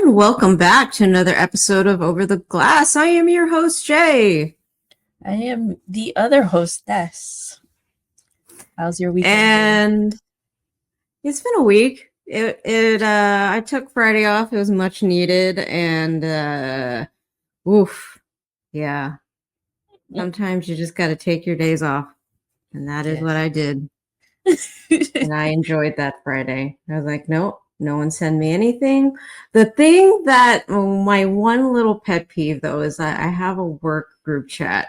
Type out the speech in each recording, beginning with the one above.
And welcome back to another episode of Over the Glass. I am your host, Jay. I am the other hostess. How's your weekend And it's been a week. I took Friday off. It was much needed. And yeah. Sometimes you just got to take your days off. And that is what I did. And I enjoyed that Friday. I was like, nope, no one send me anything. The thing that my one little pet peeve, though, is that I have a work group chat.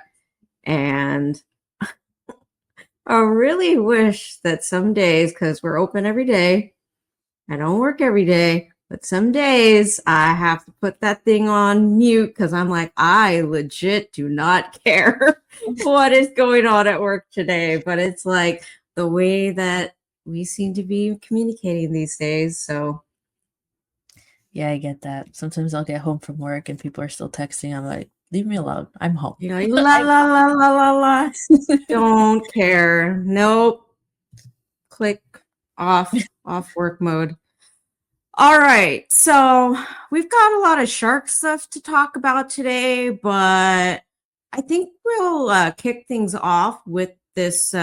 And I really wish that some days, because we're open every day, I don't work every day, but some days I have to put that thing on mute because I'm like, I legit do not care what is going on at work today. But it's like the way that we seem to be communicating these days. So yeah, I get that. Sometimes I'll get home from work and people are still texting. I'm like, leave me alone. I'm home. you're like, la la la la la la. Don't care. Nope. Click off work mode. All right, so we've got a lot of shark stuff to talk about today, but I think we'll kick things off with this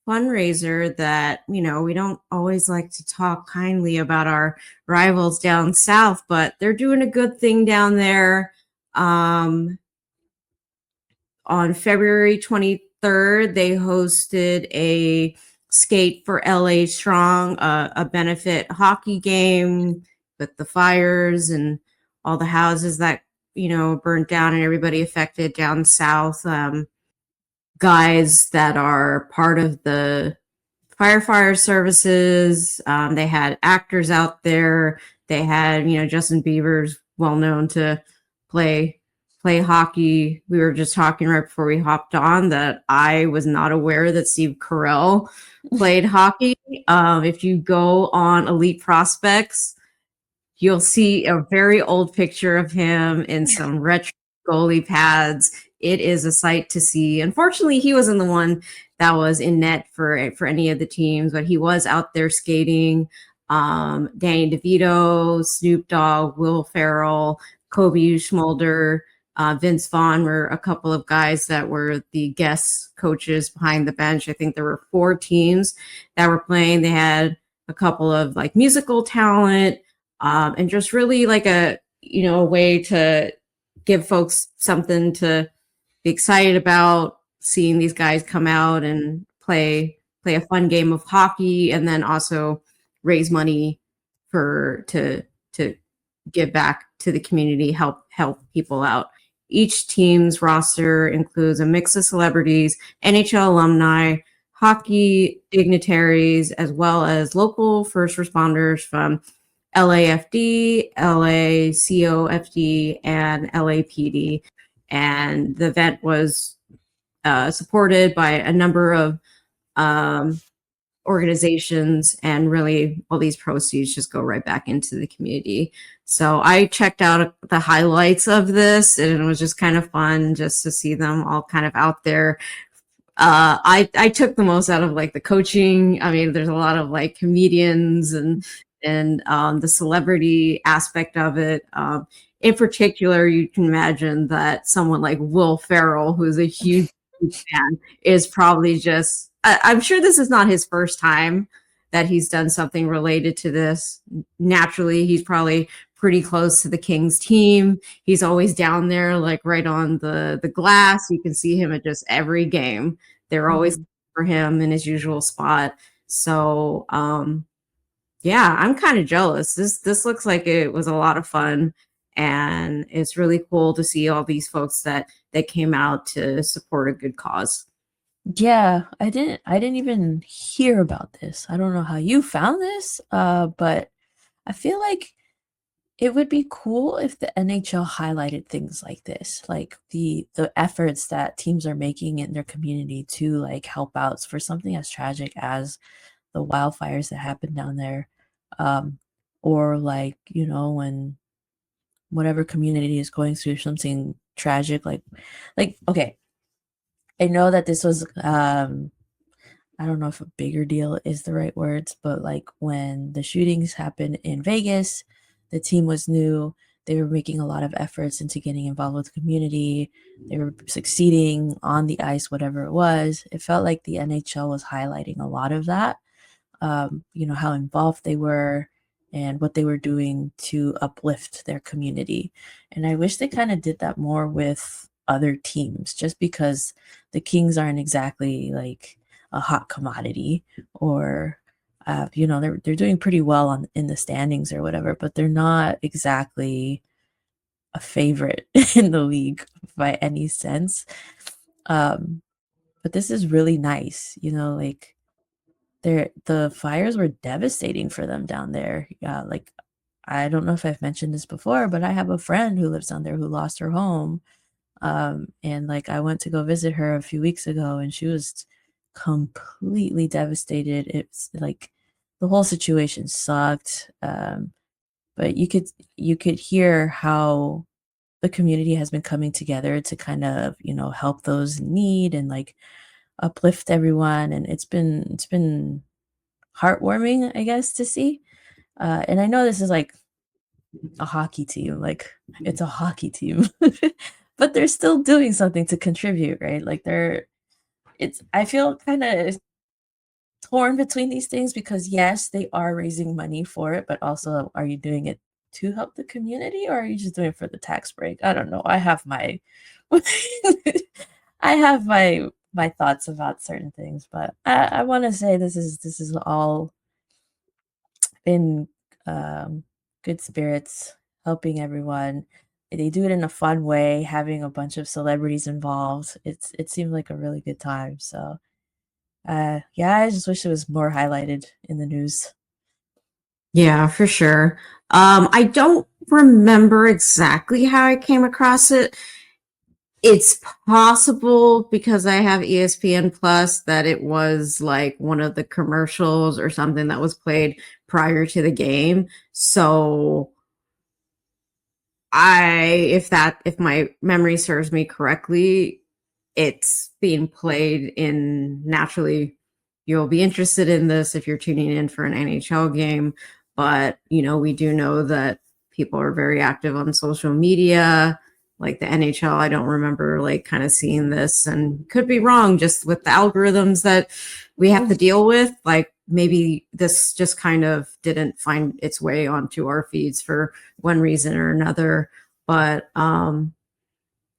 fundraiser that, we don't always like to talk kindly about our rivals down south, but they're doing a good thing down there. On February 23rd, they hosted a Skate for LA Strong, a benefit hockey game with the fires and all the houses that, burnt down and everybody affected down south. Guys that are part of the firefighter services. They had actors out there. They had, Justin Bieber's well known to play hockey. We were just talking right before we hopped on that I was not aware that Steve Carell played hockey. If you go on Elite Prospects, you'll see a very old picture of him in some retro goalie pads. It is a sight to see. Unfortunately, he wasn't the one that was in net for any of the teams, but he was out there skating. Danny DeVito, Snoop Dogg, Will Ferrell, Kobe Schmolder, Vince Vaughn were a couple of guys that were the guest coaches behind the bench. I think there were 4 teams that were playing. They had a couple of like musical talent, and just really like a way to give folks something to be excited about, seeing these guys come out and play a fun game of hockey, and then also raise money to give back to the community, help people out. Each team's roster includes a mix of celebrities, NHL alumni, hockey dignitaries, as well as local first responders from LAFD, LACOFD, and LAPD. And the event was supported by a number of organizations, and really all these proceeds just go right back into the community. So I checked out the highlights of this, and it was just kind of fun just to see them all kind of out there. I took the most out of like the coaching. I mean, there's a lot of like comedians and the celebrity aspect of it. In particular, you can imagine that someone like Will Ferrell, who's a huge fan, is probably just, I'm sure this is not his first time that he's done something related to this. Naturally, he's probably pretty close to the Kings team. He's always down there, like right on the glass. You can see him at just every game. They're always for him in his usual spot. So, yeah, I'm kind of jealous. This looks like it was a lot of fun, and it's really cool to see all these folks that came out to support a good cause. Yeah, I didn't even hear about this. I don't know how you found this, but I feel like it would be cool if the NHL highlighted things like this, like the efforts that teams are making in their community to like help out for something as tragic as the wildfires that happened down there, or like when whatever community is going through something tragic, like okay, I know that this was I don't know if a bigger deal is the right words, but like when the shootings happened in Vegas, the team was new. They were making a lot of efforts into getting involved with the community. They were succeeding on the ice, whatever it was. It felt like the NHL was highlighting a lot of that, how involved they were and what they were doing to uplift their community. And I wish they kind of did that more with other teams, just because the Kings aren't exactly like a hot commodity, or they're doing pretty well in the standings or whatever, but they're not exactly a favorite in the league by any sense. But this is really nice, like the fires were devastating for them down there. Yeah, like I don't know if I've mentioned this before, but I have a friend who lives down there who lost her home. And like I went to go visit her a few weeks ago, and she was completely devastated. It's like the whole situation sucked. But you could hear how the community has been coming together to kind of, help those in need and like uplift everyone. And it's been heartwarming, I guess, to see. And I know this is like a hockey team, like it's a hockey team, but they're still doing something to contribute, right? Like I feel kind of torn between these things, because yes, they are raising money for it, but also, are you doing it to help the community, or are you just doing it for the tax break? I don't know. I have my I have my thoughts about certain things, but I want to say this is all in good spirits, helping everyone. They do it in a fun way, having a bunch of celebrities involved. It seemed like a really good time. So yeah, I just wish it was more highlighted in the news. Yeah, for sure. I don't remember exactly how I came across it. It's possible because I have ESPN Plus that it was like one of the commercials or something that was played prior to the game. So if my memory serves me correctly, it's being played in, naturally you'll be interested in this if you're tuning in for an NHL game, but we do know that people are very active on social media, like the NHL. I don't remember like kind of seeing this, and could be wrong, just with the algorithms that we have to deal with. Like maybe this just kind of didn't find its way onto our feeds for one reason or another. But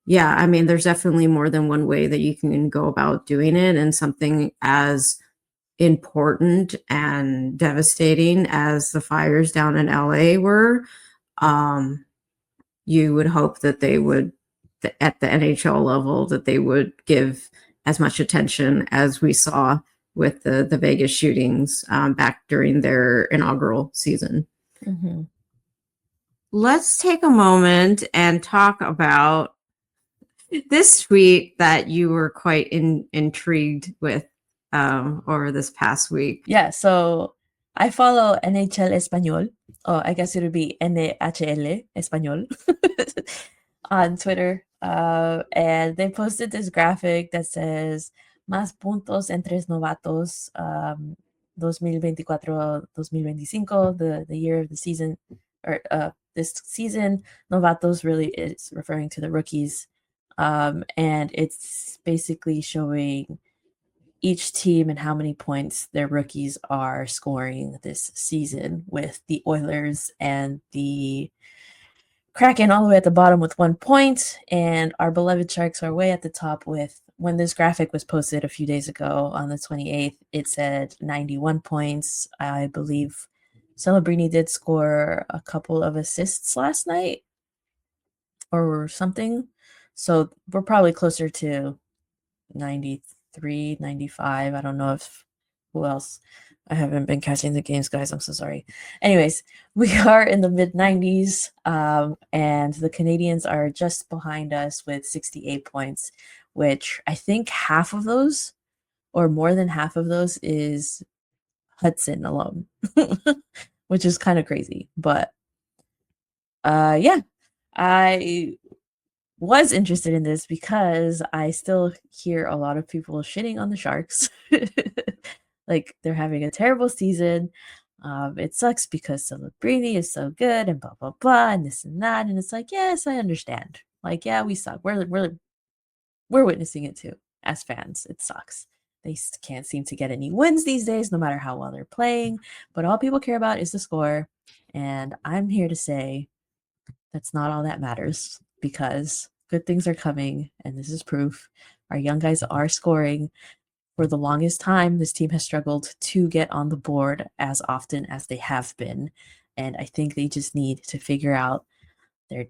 yeah, I mean, there's definitely more than one way that you can go about doing it, and something as important and devastating as the fires down in LA were, you would hope that they would, at the NHL level, that they would give as much attention as we saw with the Vegas shootings back during their inaugural season. Mm-hmm. Let's take a moment and talk about this tweet that you were quite intrigued with over this past week. Yeah, so I follow NHL Español, or I guess it would be NHL Español on Twitter. And they posted this graphic that says más puntos en tres novatos, 2024-2025, the year of the season, or this season. Novatos really is referring to the rookies. And it's basically showing each team and how many points their rookies are scoring this season, with the Oilers and the Kraken all the way at the bottom with 1 point, and our beloved Sharks are way at the top with, when this graphic was posted a few days ago on the 28th, it said 91 points. I believe Celebrini did score a couple of assists last night or something. So we're probably closer to 93, 95. I don't know if who else. I haven't been catching the games, guys. I'm so sorry. Anyways, we are in the mid 90s, and the Canadians are just behind us with 68 points, which I think half of those, or more than half of those, is Hudson alone, which is kind of crazy. But yeah, I was interested in this because I still hear a lot of people shitting on the Sharks. Like they're having a terrible season. It sucks because Celebrini is so good and blah blah blah and this and that, and it's like, yes, I understand. Like, yeah, we suck. We're witnessing it too as fans. It sucks. They can't seem to get any wins these days, no matter how well they're playing. But all people care about is the score, and I'm here to say that's not all that matters, because good things are coming, and this is proof. Our young guys are scoring. For the longest time, this team has struggled to get on the board as often as they have been. And I think they just need to figure out their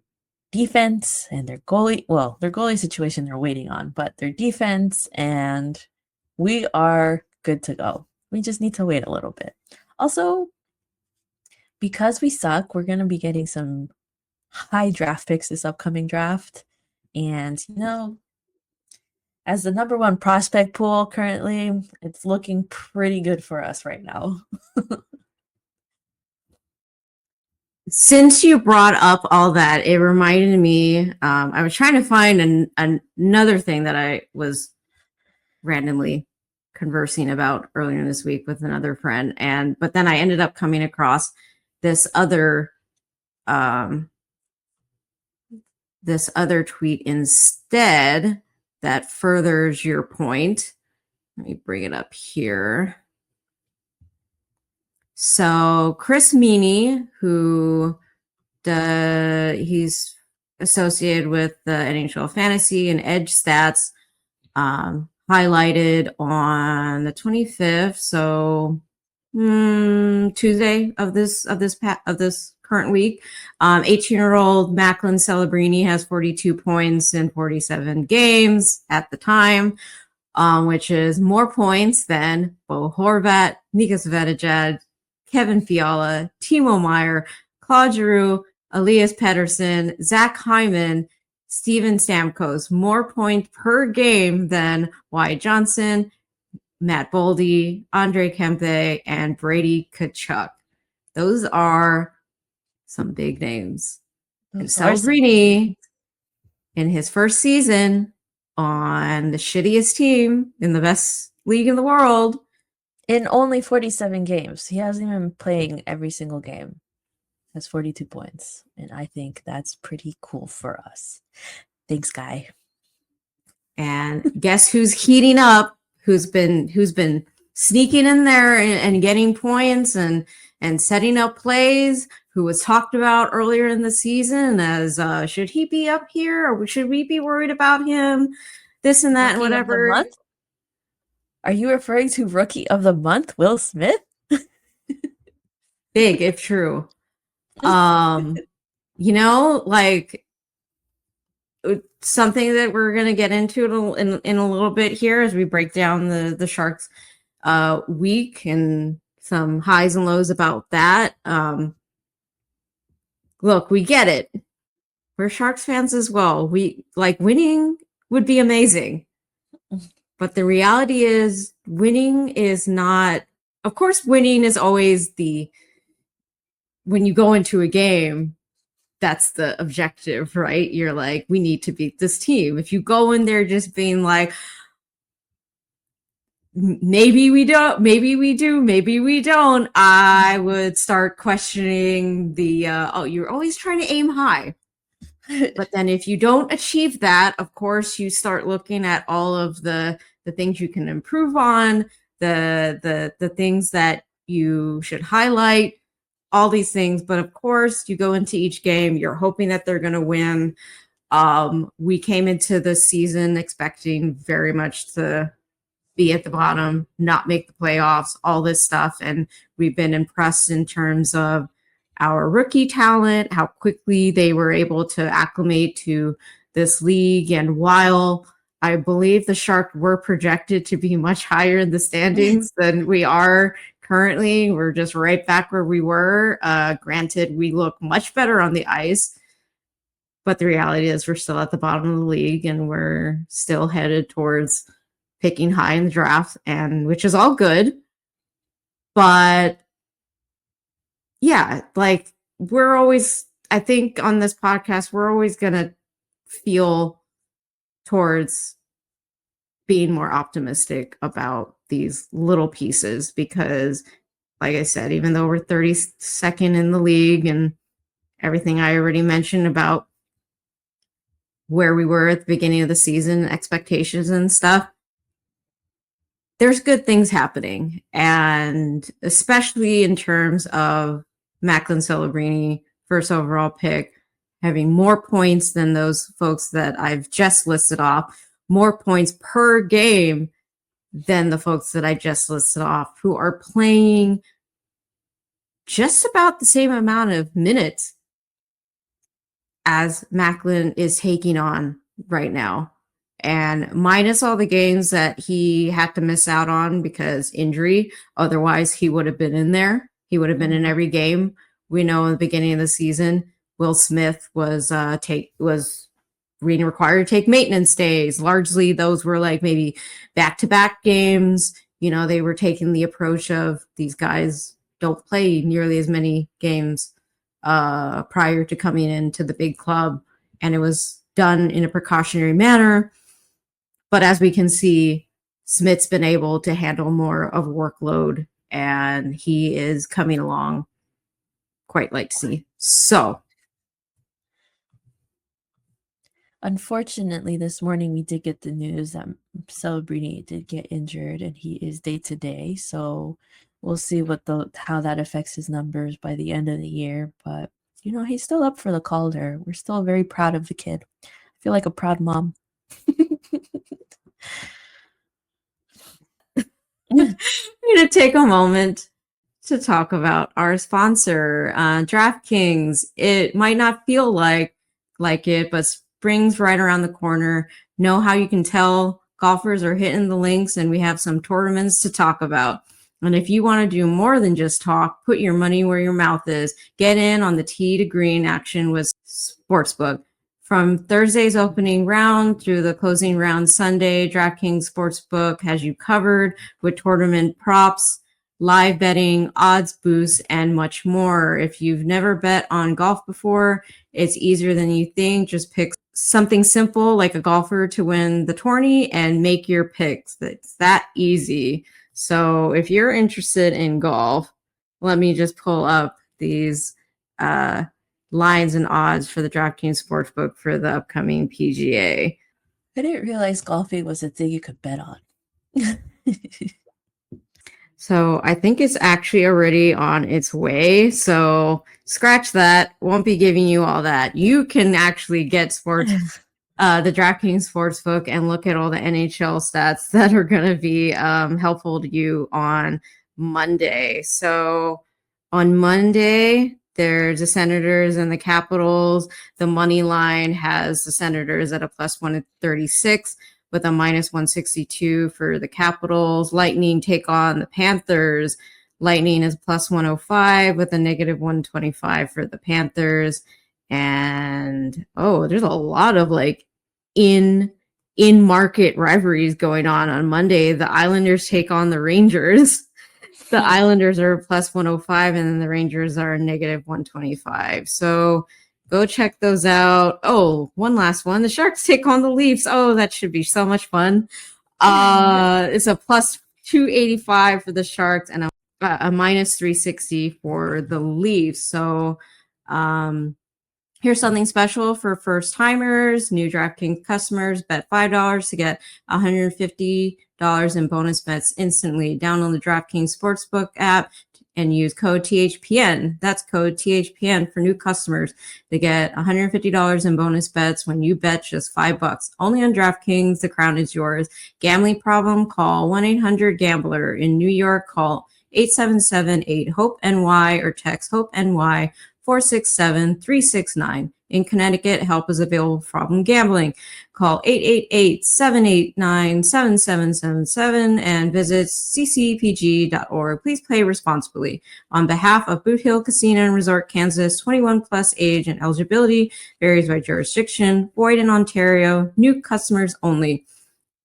defense and their goalie. Well, their goalie situation they're waiting on, but their defense, and we are good to go. We just need to wait a little bit. Also, because we suck, we're going to be getting some high draft picks this upcoming draft. And, as the number one prospect pool currently, it's looking pretty good for us right now. Since you brought up all that, it reminded me, I was trying to find another thing that I was randomly conversing about earlier this week with another friend, but then I ended up coming across this other tweet instead that furthers your point. Let me bring it up here. So Chris Meany, he's associated with the NHL Fantasy and Edge Stats, highlighted on the 25th, so Tuesday of this current week. 18-year-old Macklin Celebrini has 42 points in 47 games at the time, which is more points than Bo Horvat, Nika Svetoged, Kevin Fiala, Timo Meier, Claude Giroux, Elias Pettersson, Zach Hyman, Steven Stamkos. More points per game than Wyatt Johnson, Matt Boldy, Andre Kempe, and Brady Tkachuk. Those are some big names. And Celebrini, in his first season on the shittiest team in the best league in the world, in only 47 games, he hasn't even been playing every single game, has 42 points. And I think that's pretty cool for us. Thanks, Guy. And guess who's heating up? Who's been sneaking in there and getting points and setting up plays? Who was talked about earlier in the season as should he be up here, or should we be worried about him? This and that, Rookie and whatever. Of the month? Are you referring to Rookie of the Month, Will Smith? Big, if true. Like something that we're going to get into in a little bit here as we break down the Sharks week and some highs and lows about that. Look, we get it. We're Sharks fans as well. We like winning would be amazing. But the reality is winning is not, of course, winning is always when you go into a game, that's the objective, right? You're like, we need to beat this team. If you go in there just being like, maybe we don't, maybe we do, maybe we don't, I would start questioning you're always trying to aim high. But then if you don't achieve that, of course, you start looking at all of the things you can improve on, the things that you should highlight, all these things. But of course, you go into each game, you're hoping that they're going to win. We came into the season expecting very much to be at the bottom, not make the playoffs, all this stuff. And we've been impressed in terms of our rookie talent, how quickly they were able to acclimate to this league. And while I believe the Sharks were projected to be much higher in the standings than we are currently, we're just right back where we were. Granted, we look much better on the ice, but the reality is we're still at the bottom of the league and we're still headed towards picking high in the draft, and which is all good. But yeah, like we're always, I think on this podcast, we're always going to feel towards being more optimistic about these little pieces, because like I said, even though we're 32nd in the league and everything I already mentioned about where we were at the beginning of the season, expectations and stuff, there's good things happening. And especially in terms of Macklin Celebrini, first overall pick, having more points than those folks that I've just listed off, more points per game than the folks that I just listed off, who are playing just about the same amount of minutes as Macklin is taking on right now. And minus all the games that he had to miss out on because injury, otherwise he would have been in there. He would have been in every game. We know in the beginning of the season, Will Smith was being required to take maintenance days. Largely, those were like maybe back-to-back games. You know, they were taking the approach of these guys don't play nearly as many games prior to coming into the big club, and it was done in a precautionary manner. But as we can see, Smith's been able to handle more of a workload, and he is coming along quite like to see. So, unfortunately, this morning we did get the news that Celebrini did get injured, and he is day to day. So we'll see how that affects his numbers by the end of the year. But you know, he's still up for the Calder. We're still very proud of the kid. I feel like a proud mom. I'm going to take a moment to talk about our sponsor, DraftKings. It might not feel like it, but spring's right around the corner. Know how you can tell golfers are hitting the links, and we have some tournaments to talk about. And if you want to do more than just talk, put your money where your mouth is. Get in on the tee to green action with Sportsbook. From Thursday's opening round through the closing round Sunday, DraftKings Sportsbook has you covered with tournament props, live betting, odds boosts, and much more. If you've never bet on golf before, it's easier than you think. Just pick something simple like a golfer to win the tourney and make your picks. It's that easy. So if you're interested in golf, let me just pull up these lines and odds for the DraftKings Sportsbook for the upcoming PGA. I didn't realize golfing was a thing you could bet on. So I think it's actually already on its way. So scratch that. Won't be giving you all that. You can actually get the DraftKings Sportsbook and look at all the NHL stats that are going to be helpful to you on Monday. So on Monday, there's the Senators and the Capitals. The money line has the Senators at a plus 136 with a minus 162 for the Capitals. Lightning take on the Panthers. Lightning is plus 105 with a negative 125 for the Panthers. And there's a lot of like in market rivalries going on Monday. The Islanders take on the Rangers. The Islanders are plus 105 and then the Rangers are negative 125. So go check those out. Oh, one last one. The Sharks take on the Leafs. Oh, that should be so much fun. It's a plus 285 for the Sharks and a minus 360 for the Leafs. So here's something special for first timers, new DraftKings customers. Bet $5 to get $150 in bonus bets instantly. Download the DraftKings Sportsbook app and use code THPN. That's code THPN for new customers to get $150 in bonus bets when you bet just $5. Only on DraftKings, the crown is yours. Gambling problem? Call 1-800-GAMBLER. In New York, call 877-8-HOPE-NY or text HOPE-NY 467-369. In Connecticut, help is available for problem gambling. Call 888-789-7777 and visit ccpg.org. Please play responsibly. On behalf of Boot Hill Casino and Resort, Kansas, 21 plus age and eligibility varies by jurisdiction. Void in Ontario. New customers only.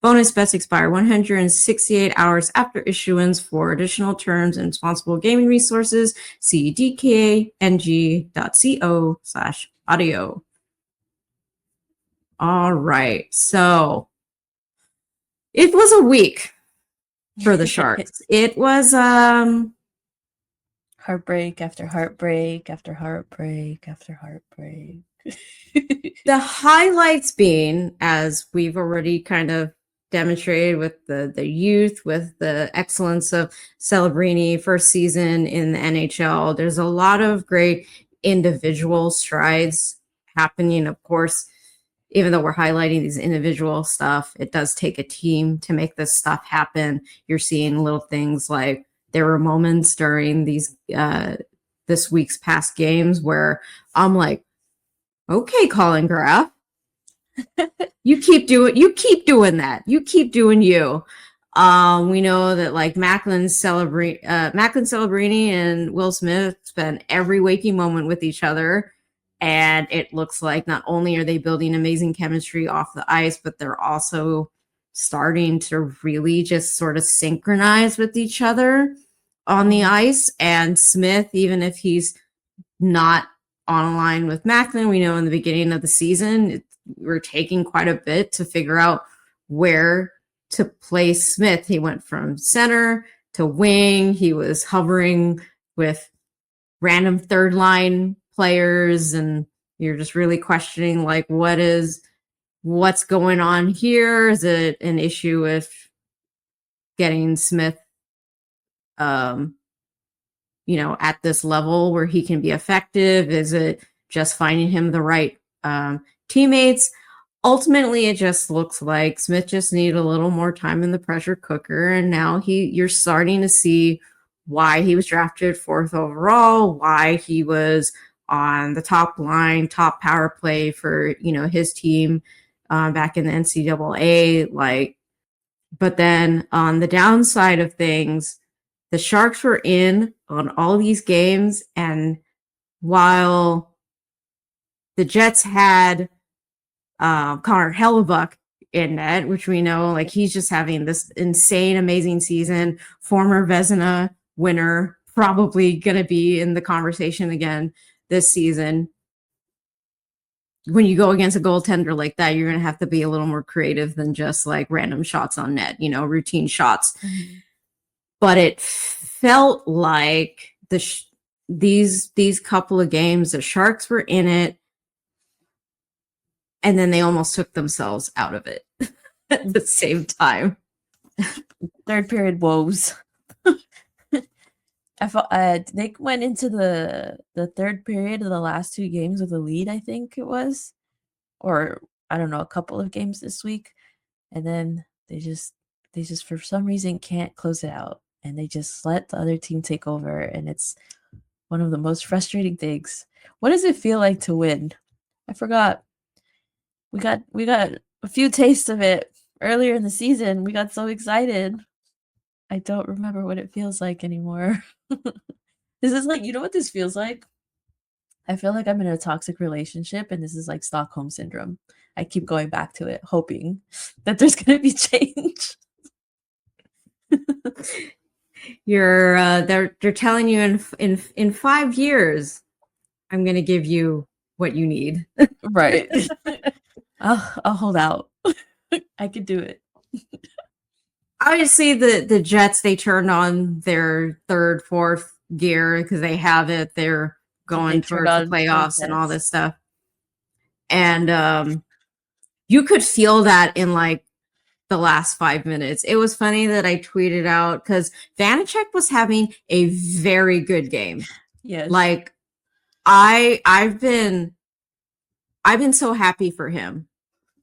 Bonus bets expire 168 hours after issuance. For additional terms and responsible gaming resources, see dkng.co/audio. All right. So it was a week for the Sharks. It was Heartbreak after heartbreak after heartbreak after heartbreak. The highlights being, as we've already kind of demonstrated with the youth, with the excellence of Celebrini first season in the NHL, there's a lot of great individual strides happening. Of course, even though we're highlighting these individual stuff, it does take a team to make this stuff happen. You're seeing little things like there were moments during these this week's past games where I'm like, okay, Colin Graf, you keep doing that. You keep doing you. We know that like Macklin Celebrini and Will Smith spend every waking moment with each other. And it looks like not only are they building amazing chemistry off the ice, but they're also starting to really just sort of synchronize with each other on the ice. And Smith, even if he's not on a line with Macklin, we know in the beginning of the season, we're taking quite a bit to figure out where to place Smith. He went from center to wing. He was hovering with random third line players, and you're just really questioning like what's going on here. Is it an issue with getting Smith at this level where he can be effective? Is it just finding him the right teammates? Ultimately, it just looks like Smith just needed a little more time in the pressure cooker, and now you're starting to see why he was drafted 4th overall, why he was on the top line, top power play for his team back in the NCAA. But then on the downside of things, the Sharks were in on all these games, and while the Jets had Connor Hellebuck in net, which we know like he's just having this insane, amazing season, former Vezina winner, probably going to be in the conversation again this season. When you go against a goaltender like that, you're going to have to be a little more creative than just like random shots on net, routine shots. Mm-hmm. But it felt like these couple of games, the Sharks were in it, and then they almost took themselves out of it at the same time. Third period woes. I thought they went into the third period of the last 2 games with a lead, I think it was, or I don't know, a couple of games this week, and then they just for some reason can't close it out, and they just let the other team take over, and it's one of the most frustrating things. What does it feel like to win? I forgot. We got a few tastes of it earlier in the season. We got so excited. I don't remember what it feels like anymore. This is like, what this feels like? I feel like I'm in a toxic relationship, and this is like Stockholm syndrome. I keep going back to it, hoping that there's going to be change. They're telling you in 5 years, I'm going to give you what you need. Right. I'll hold out. I could do it. Obviously, the Jets, they turned on their 3rd, 4th gear because they have it. They're going towards the playoffs and all this stuff. And you could feel that in like the last 5 minutes. It was funny that I tweeted out because Vanacek was having a very good game. Yes. Like I've been so happy for him.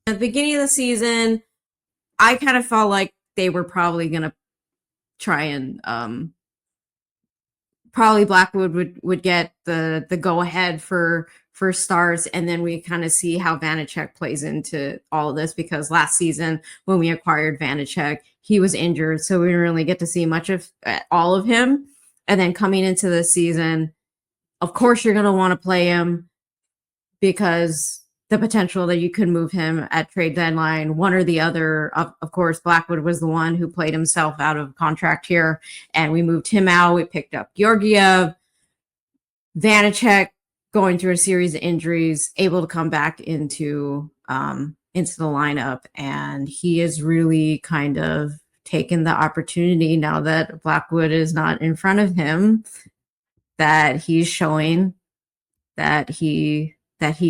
At the beginning of the season, I kind of felt like they were probably going to try and probably Blackwood would get the go ahead for starts, and then we kind of see how Vanacek plays into all of this, because last season when we acquired Vanacek, he was injured, so we didn't really get to see much of all of him. And then coming into the season, of course you're going to want to play him because the potential that you could move him at trade deadline, one or the other. Of course, Blackwood was the one who played himself out of contract here, and we moved him out. We picked up Georgiev. Vanacek going through a series of injuries, able to come back into the lineup, and he is really kind of taken the opportunity now that Blackwood is not in front of him that he's showing that he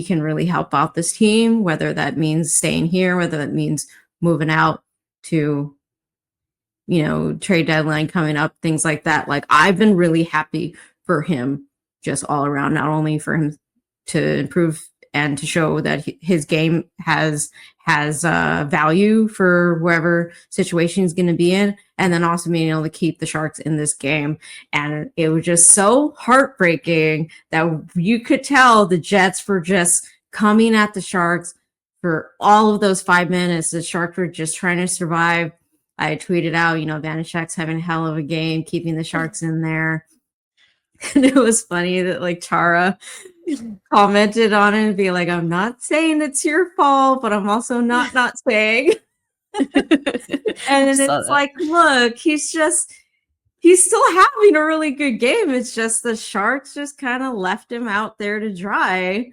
can really help out this team, whether that means staying here, whether that means moving out to, trade deadline coming up, things like that. Like, I've been really happy for him just all around, not only for him to improve and to show that his game has value for wherever situation he's going to be in, and then also being able to keep the Sharks in this game. And it was just so heartbreaking that you could tell the Jets were just coming at the Sharks for all of those 5 minutes. The Sharks were just trying to survive. I tweeted out, Vanecek's having a hell of a game, keeping the Sharks in there. And it was funny that like Chara commented on it and be like, I'm not saying it's your fault, but I'm also not saying. And then it's like, look, he's still having a really good game. It's just the Sharks just kind of left him out there to dry.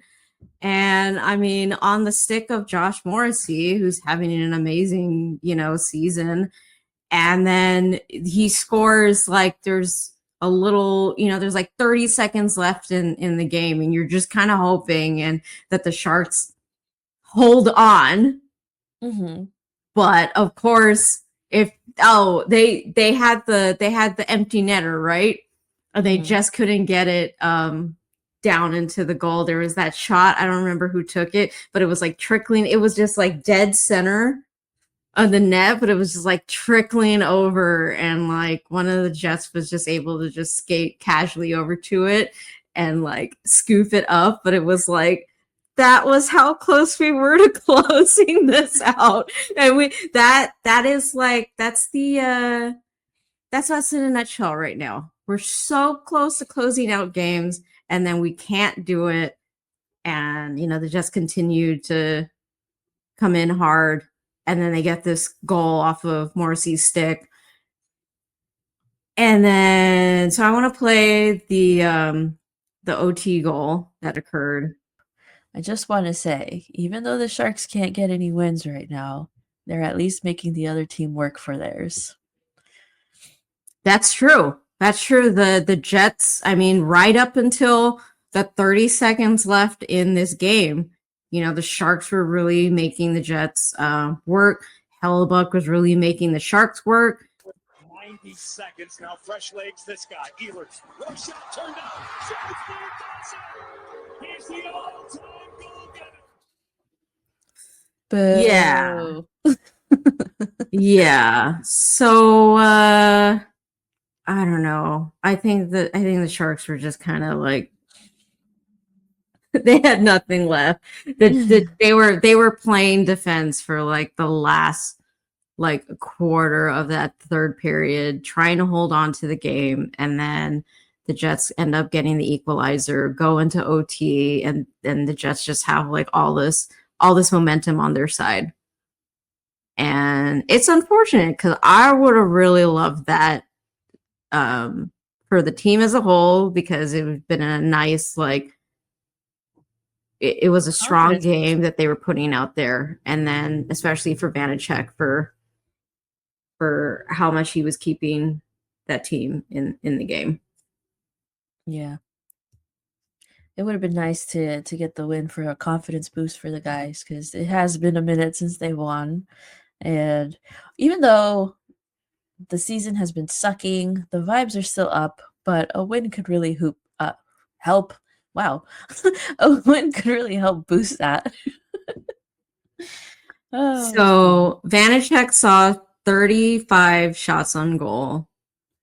And I mean, on the stick of Josh Morrissey, who's having an amazing, season. And then he scores like there's a little, there's like 30 seconds left in the game, and you're just kind of hoping and that the Sharks hold on. Mm-hmm. But of course, they had the empty netter, right? And they just couldn't get it down into the goal. There was that shot. I don't remember who took it, but it was like trickling. It was just like dead center of the net, but it was just like trickling over, and like one of the Jets was just able to just skate casually over to it and like scoop it up. But it was like, that was how close we were to closing this out. And that's us in a nutshell right now. We're so close to closing out games, and then we can't do it. And they just continue to come in hard. And then they get this goal off of Morrissey's stick. And then, so I want to play the OT goal that occurred. I just want to say, even though the Sharks can't get any wins right now, they're at least making the other team work for theirs. That's true. The Jets, I mean, right up until the 30 seconds left in this game, the Sharks were really making the Jets work. Hellebuck was really making the Sharks work. 90 seconds now, fresh legs, this guy, Ehlers. Low shot turned out. He's the all-time goal getter. Yeah. Yeah. So I don't know. I think the Sharks were just kind of like, they had nothing left. They were playing defense for like the last like a quarter of that third period, trying to hold on to the game, and then the Jets end up getting the equalizer, go into OT, and then the Jets just have like all this momentum on their side. And it's unfortunate because I would have really loved that for the team as a whole, because it would have been a nice, like, it was a strong game that they were putting out there. And then especially for Vanecek for how much he was keeping that team in the game. Yeah. It would have been nice to get the win for a confidence boost for the guys, because it has been a minute since they won. And even though the season has been sucking, the vibes are still up, but a win could really help. Wow. A win could really help boost that. So Vanecek saw 35 shots on goal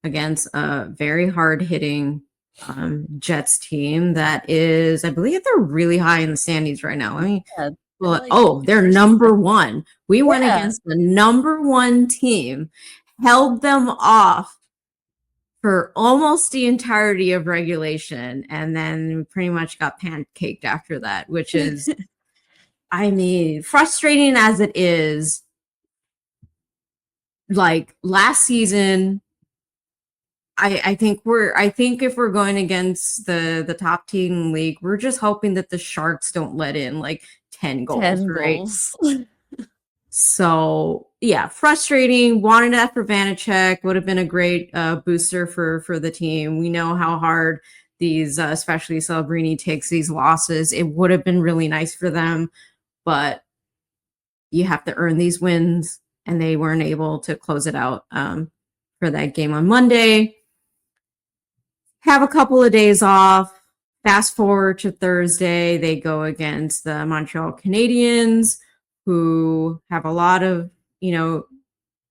against a very hard-hitting Jets team that is, I believe they're really high in the standings right now. I mean, they're number one. We went against the number one team, held them off for almost the entirety of regulation, and then pretty much got pancaked after that, which is, I mean, frustrating as it is. Like last season, I think if we're going against the top team in the league, we're just hoping that the Sharks don't let in like 10 goals. 10 goals. So yeah, frustrating. Wanted that for Vanecek. Would have been a great booster for the team. We know how hard especially Celebrini takes these losses. It would have been really nice for them, but you have to earn these wins, and they weren't able to close it out for that game on Monday. Have a couple of days off. Fast forward to Thursday, they go against the Montreal Canadiens, who have a lot of,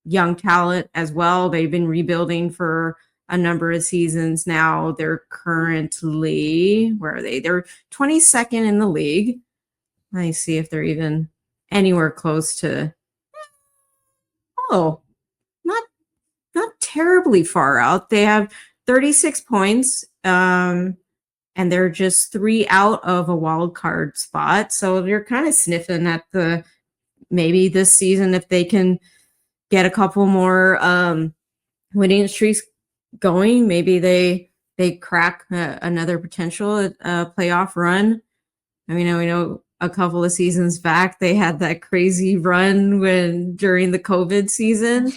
young talent as well. They've been rebuilding for a number of seasons now. They're currently, where are they? They're 22nd in the league. Let me see if they're even anywhere close to, not terribly far out. They have 36 points, and they're just 3 out of a wild card spot. So they're kind of sniffing at maybe this season, if they can get a couple more winning streaks going, maybe they crack another potential playoff run. I mean, we know a couple of seasons back they had that crazy run during the COVID season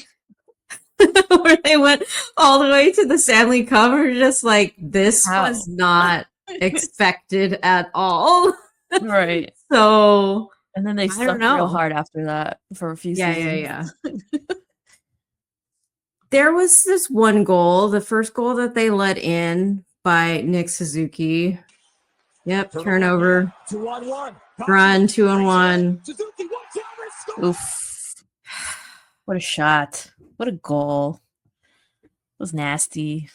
where they went all the way to the Stanley Cup. We're just like, this was not expected at all. Right. So, and then they sucked real hard after that for a few seasons. Yeah. There was this one goal, the first goal that they let in by Nick Suzuki. Yep, turnover. 2-on-1. Run, 2-on-1. Oof. What a shot. What a goal. It was nasty.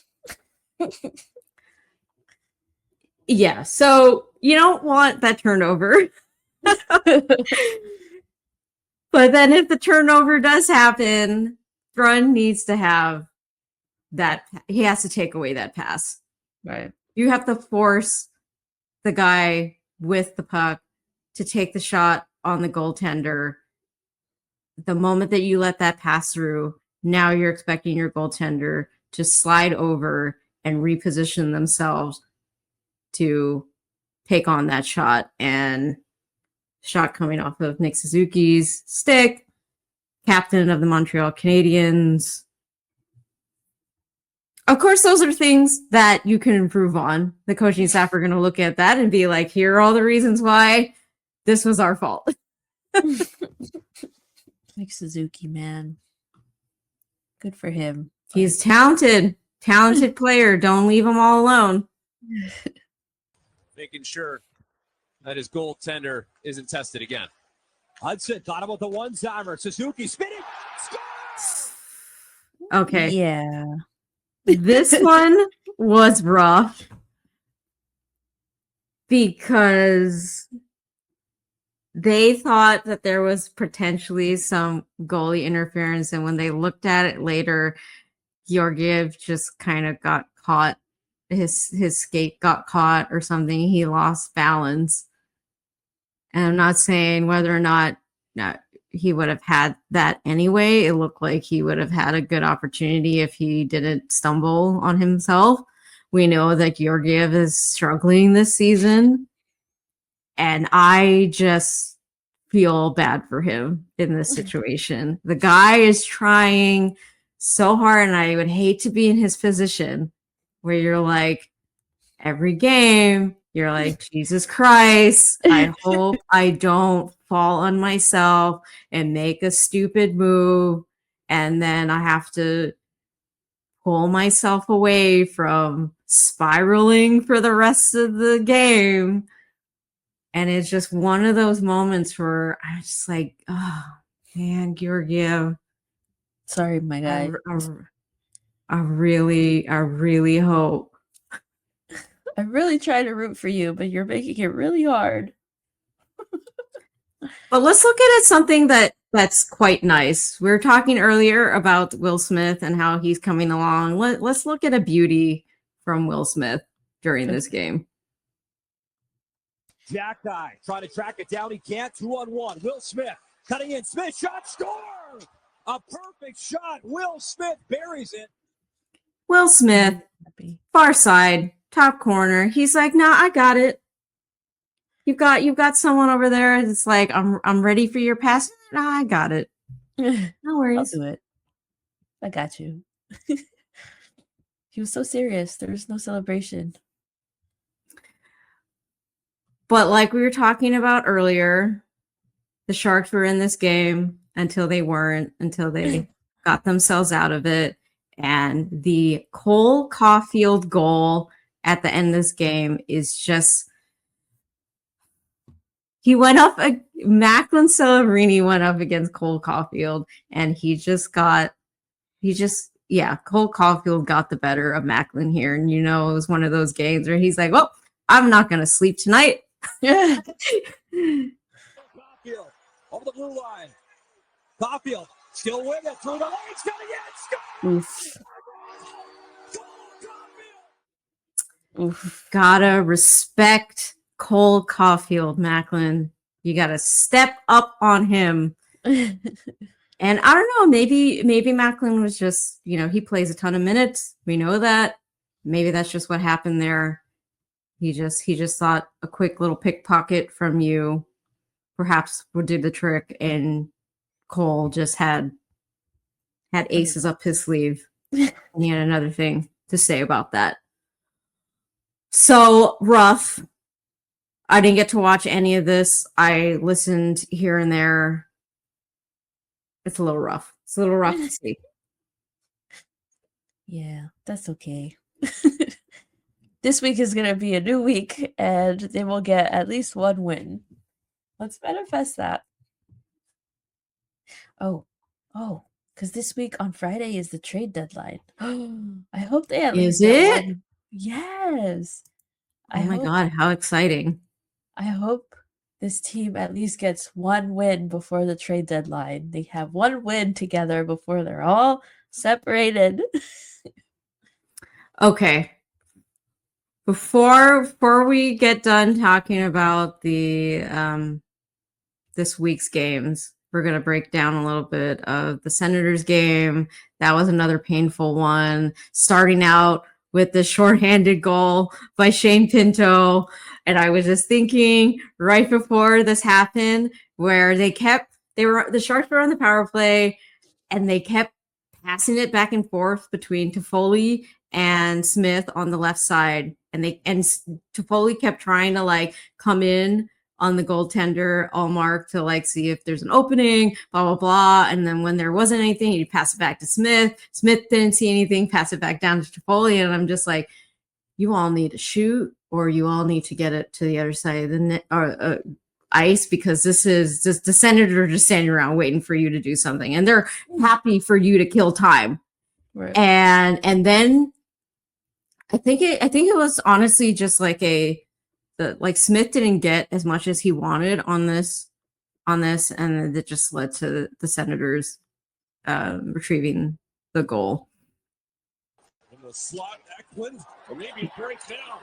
Yeah, so you don't want that turnover. But then if the turnover does happen, Thrun needs to have that. He has to take away that pass. Right. You have to force the guy with the puck to take the shot on the goaltender. The moment that you let that pass through, now you're expecting your goaltender to slide over and reposition themselves to take on that shot. And shot coming off of Nick Suzuki's stick, captain of the Montreal Canadiens. Of course, those are things that you can improve on. The coaching staff are going to look at that and be like, here are all the reasons why this was our fault. Nick Suzuki, man. Good for him. He's talented player. Don't leave him all alone. Making sure that his goaltender isn't tested again. Hudson thought about the one-timer. Suzuki spinning. Okay. Yeah. This one was rough because they thought that there was potentially some goalie interference, and when they looked at it later, Georgiev just kind of got caught. His skate got caught or something. He lost balance. And I'm not saying whether or not he would have had that anyway. It looked like he would have had a good opportunity if he didn't stumble on himself. We know that Georgiev is struggling this season, and I just feel bad for him in this situation. The guy is trying so hard, and I would hate to be in his position where you're like, every game, you're like, Jesus Christ, I hope I don't fall on myself and make a stupid move, and then I have to pull myself away from spiraling for the rest of the game. And it's just one of those moments where I'm just like, oh, man, Georgiev. Sorry, my guy. I really hope. I really try to root for you, but you're making it really hard. But let's look at something that's quite nice. We were talking earlier about Will Smith and how he's coming along. Let's look at a beauty from Will Smith during this game. Jack Guy trying to track it down. He can't. 2-on-1. Will Smith cutting in. Smith shot, score! A perfect shot. Will Smith buries it. Will Smith, far side, top corner. He's like, nah, I got it. You've got someone over there. It's like, I'm ready for your pass. Nah, I got it. No worries. I'll do it. I got you. He was so serious. There was no celebration. But like we were talking about earlier, the Sharks were in this game until they weren't, until they got themselves out of it. And the Cole Caulfield goal at the end of this game is just, he went up, Macklin Celebrini went up against Cole Caulfield, and Cole Caulfield got the better of Macklin here. And it was one of those games where he's like, well, I'm not going to sleep tonight. Yeah. Caulfield over the blue line. Caulfield still with it through the lane. He's got it. Score! Oof. Oof. Gotta respect Cole Caulfield, Macklin. You gotta step up on him. And I don't know, maybe Macklin was just, he plays a ton of minutes. We know that. Maybe that's just what happened there. He just thought a quick little pickpocket from you perhaps would do the trick, and Cole just had aces up his sleeve. And he had another thing to say about that. So rough. I didn't get to watch any of this. I listened here and there. It's a little rough. It's a little rough to see. Yeah, that's okay. This week is going to be a new week, and they will get at least one win. Let's manifest that. Oh, because this week on Friday is the trade deadline. I hope they at least get one. Yes. Oh my God, how exciting. I hope this team at least gets one win before the trade deadline. They have one win together before they're all separated. Okay. Before we get done talking about the this week's games, we're going to break down a little bit of the Senators game. That was another painful one, starting out with the shorthanded goal by Shane Pinto. And I was just thinking right before this happened, where the Sharks were on the power play, and they kept passing it back and forth between Toffoli and Smith on the left side. And Toffoli kept trying to come in on the goaltender, Allmark, to see if there's an opening, blah, blah, blah. And then when there wasn't anything, he'd pass it back to Smith. Smith didn't see anything, pass it back down to Toffoli. And I'm just like, you all need to shoot, or you all need to get it to the other side of the net, or ice, because this is just the Senators are just standing around waiting for you to do something. And they're happy for you to kill time. Right. And then I think it was honestly just Smith didn't get as much as he wanted on this, and it just led to the Senators retrieving the goal. In the slot, Eklund, or maybe breaks down.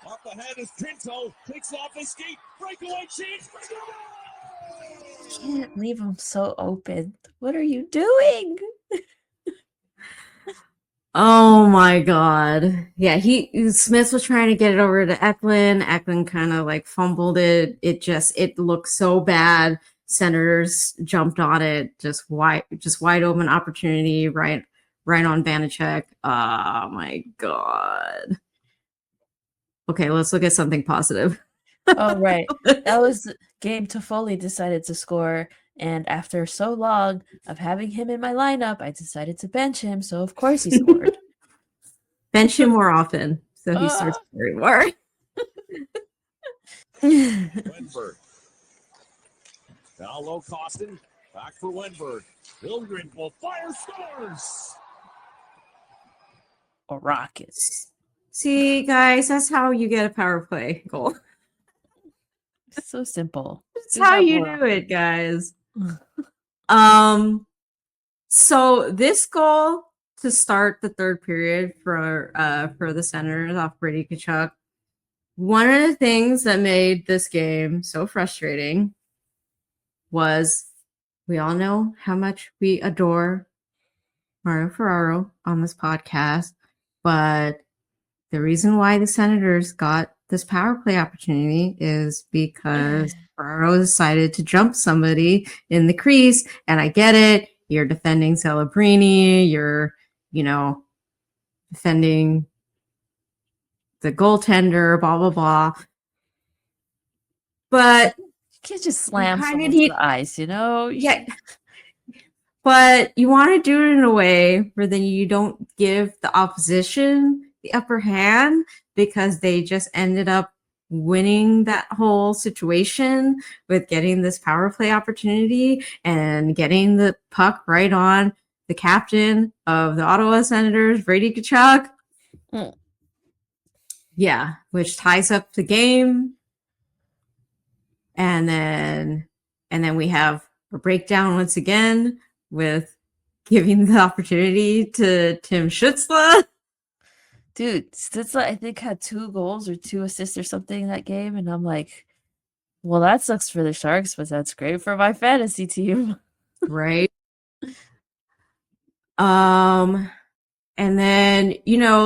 Off the head is Pinto, takes off his skate, breakaway chance, Can't leave him so open. What are you doing? Oh my God. Yeah, Smith was trying to get it over to Eklund. Eklund kind of fumbled it. It looked so bad. Senators jumped on it. Just wide open opportunity right on Vanacek. Oh my God. Okay, let's look at something positive. Oh, right. That was game Toffoli decided to score. And after so long of having him in my lineup, I decided to bench him. So, of course, he scored. Bench him more often, so he starts scoring more. Wenberg. Now low Costin. Back for Wenberg. Billgren will fire, scores! Or Rockets. See, guys, that's how you get a power play goal. It's so simple. That's how you do it, guys. So this goal to start the third period for the Senators off Brady Tkachuk, one of the things that made this game so frustrating was, we all know how much we adore Mario Ferraro on this podcast, but the reason why the Senators got this power play opportunity is because Ferraro decided to jump somebody in the crease. And I get it. You're defending Celebrini. You're, defending the goaltender, blah, blah, blah. But You can't just slam kinda someone need- to the ice, you know? yeah, but you want to do it in a way where then you don't give the opposition the upper hand because they just ended up winning that whole situation with getting this power play opportunity and getting the puck right on the captain of the Ottawa Senators, Brady Tkachuk. Mm. Yeah, which ties up the game. And then we have a breakdown once again with giving the opportunity to Tim Schutzla. Dude, Stützle, I think, had 2 goals or 2 assists or something in that game, and I'm like, well, that sucks for the Sharks, but that's great for my fantasy team. Right. And then,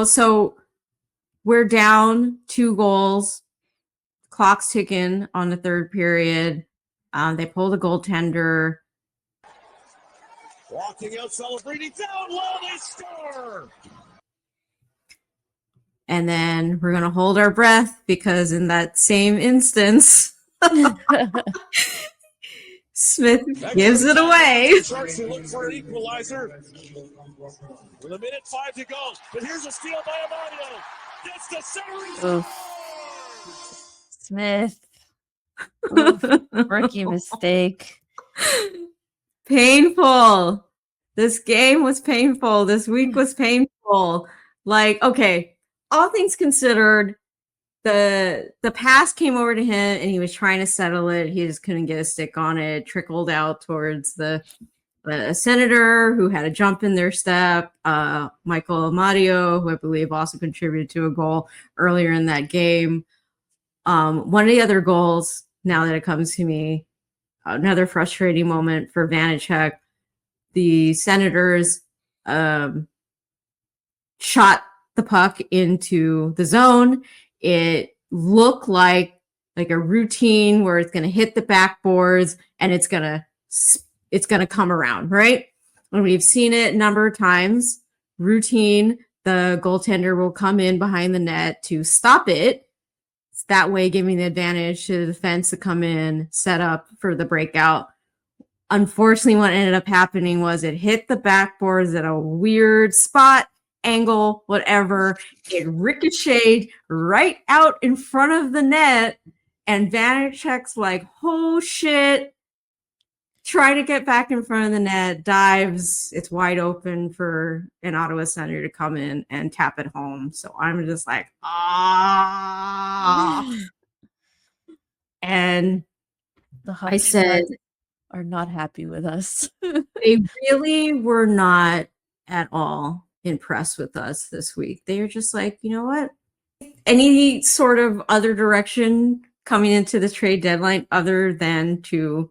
so we're down 2 goals. Clock's ticking on the third period. They pull the goaltender. Walking out, celebrating down low, they score! And then we're going to hold our breath because in that same instance, Smith gives it away. Sharks who look for an equalizer. With a minute 5 to go. But here's a steal by Amadio. Gets the center. Smith. Oof, rookie mistake. Painful. This game was painful. This week was painful. Like, okay, all things considered, the pass came over to him and he was trying to settle it. He just couldn't get a stick on it. Trickled out towards the senator who had a jump in their step. Michael Amadio, who I believe also contributed to a goal earlier in that game. One of the other goals, now that it comes to me, another frustrating moment for Vanacek. The Senators shot the puck into the zone. It looked like a routine where it's going to hit the backboards and it's going to come around, right? And we've seen it a number of times. Routine, the goaltender will come in behind the net to stop it. It's that way giving the advantage to the defense to come in, set up for the breakout. Unfortunately, what ended up happening was it hit the backboards at a weird spot, angle, whatever. It ricocheted right out in front of the net, and Vanacek's like, oh shit. Try to get back in front of the net, dives. It's wide open for an Ottawa Senator to come in and tap it home. So I'm just like, and The I said, are not happy with us. they really were not at all impressed with us this week. They were just like, you know what? Any sort of other direction coming into the trade deadline other than to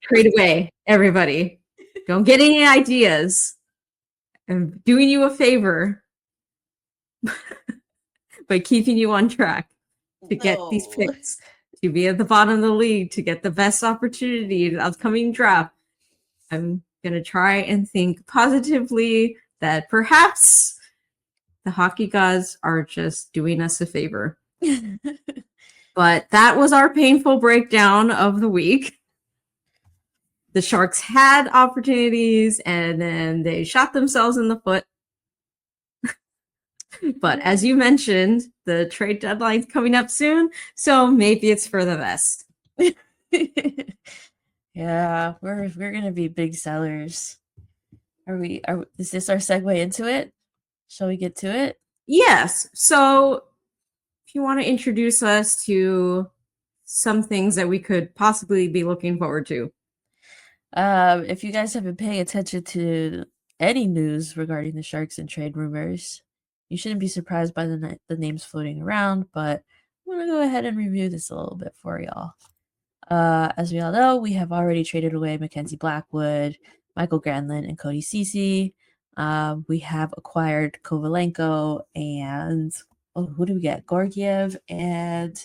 trade away everybody. Don't get any ideas. I'm doing you a favor by keeping you on track to get these picks, to be at the bottom of the league, to get the best opportunity in the upcoming draft. I'm going to try and think positively that perhaps the hockey gods are just doing us a favor. But that was our painful breakdown of the week. The Sharks had opportunities and then they shot themselves in the foot. But as you mentioned, the trade deadline's coming up soon, so maybe it's for the best. Yeah, we're gonna be big sellers. Is this our segue into it? Shall we get to it? Yes. So if you want to introduce us to some things that we could possibly be looking forward to. If you guys have been paying attention to any news regarding the Sharks and trade rumors, you shouldn't be surprised by the names floating around, but I'm going to go ahead and review this a little bit for y'all. As we all know, we have already traded away Mackenzie Blackwood, Michael Granlund, and Cody Ceci. We have acquired Kovalenko and who do we get? Gorgiev and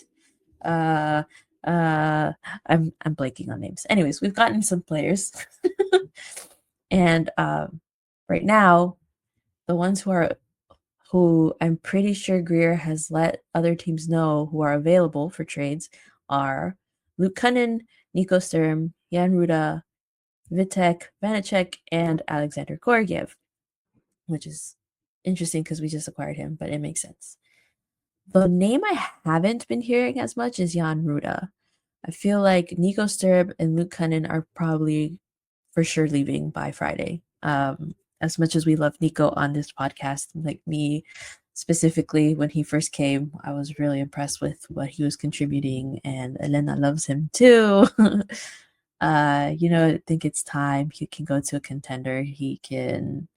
I'm blanking on names. Anyways, we've gotten some players, and right now, the ones who I'm pretty sure Greer has let other teams know who are available for trades are Luke Cunnin, Nico Sturm, Jan Ruda, Vitek, Vanacek, and Alexander Gorgiev, which is interesting because we just acquired him, but it makes sense. The name I haven't been hearing as much is Jan Ruda. I feel like Nico Sturm and Luke Cunnin are probably for sure leaving by Friday. As much as we love Nico on this podcast, like me specifically, when he first came, I was really impressed with what he was contributing, and Elena loves him too. I think it's time he can go to a contender. He can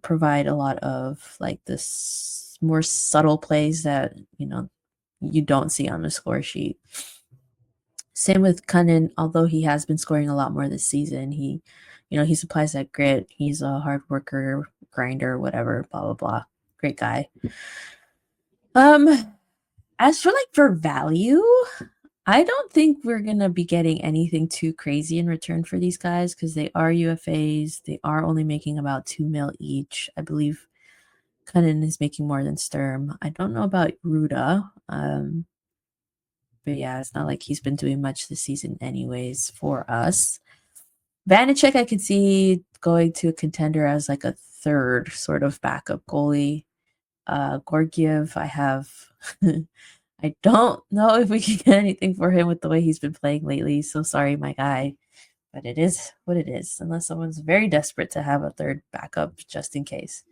provide a lot of like this more subtle plays that you don't see on the score sheet. Same with Cunnin, although he has been scoring a lot more this season. He supplies that grit. He's a hard worker, grinder, whatever, blah blah blah. Great guy. As for value, I don't think we're gonna be getting anything too crazy in return for these guys because they are UFAs. They are only making about $2 million each. I believe Cunnin is making more than Sturm. I don't know about Ruda. But yeah, it's not like he's been doing much this season anyways for us. Vanacek, I could see going to a contender as like a third sort of backup goalie. Gorgiev, I don't know if we can get anything for him with the way he's been playing lately. So sorry, my guy. But it is what it is, unless someone's very desperate to have a third backup just in case.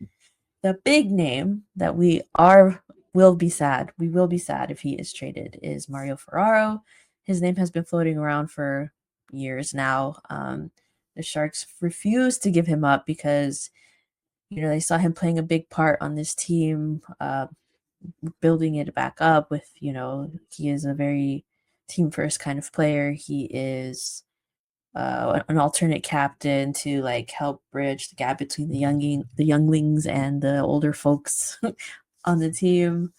The big name that we will be sad if he is traded is Mario Ferraro. His name has been floating around for years now. The Sharks refused to give him up because they saw him playing a big part on this team, building it back up with he is a very team first kind of player. He is an alternate captain to like help bridge the gap between the younglings and the older folks on the team.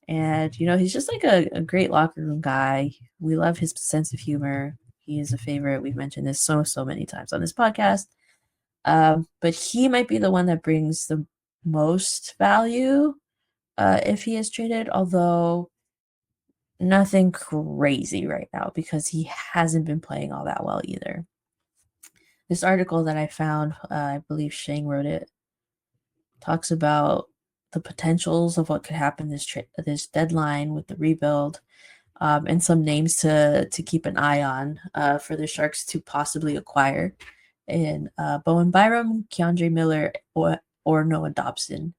And he's just like a great locker room guy. We love his sense of humor. He is a favorite. We've mentioned this so many times on this podcast. But he might be the one that brings the most value if he is traded, although nothing crazy right now because he hasn't been playing all that well either. This article that I found, I believe Shane wrote it, talks about the potentials of what could happen this deadline with the rebuild, and some names to keep an eye on for the Sharks to possibly acquire, in Bowen Byram, Keandre Miller, or Noah Dobson.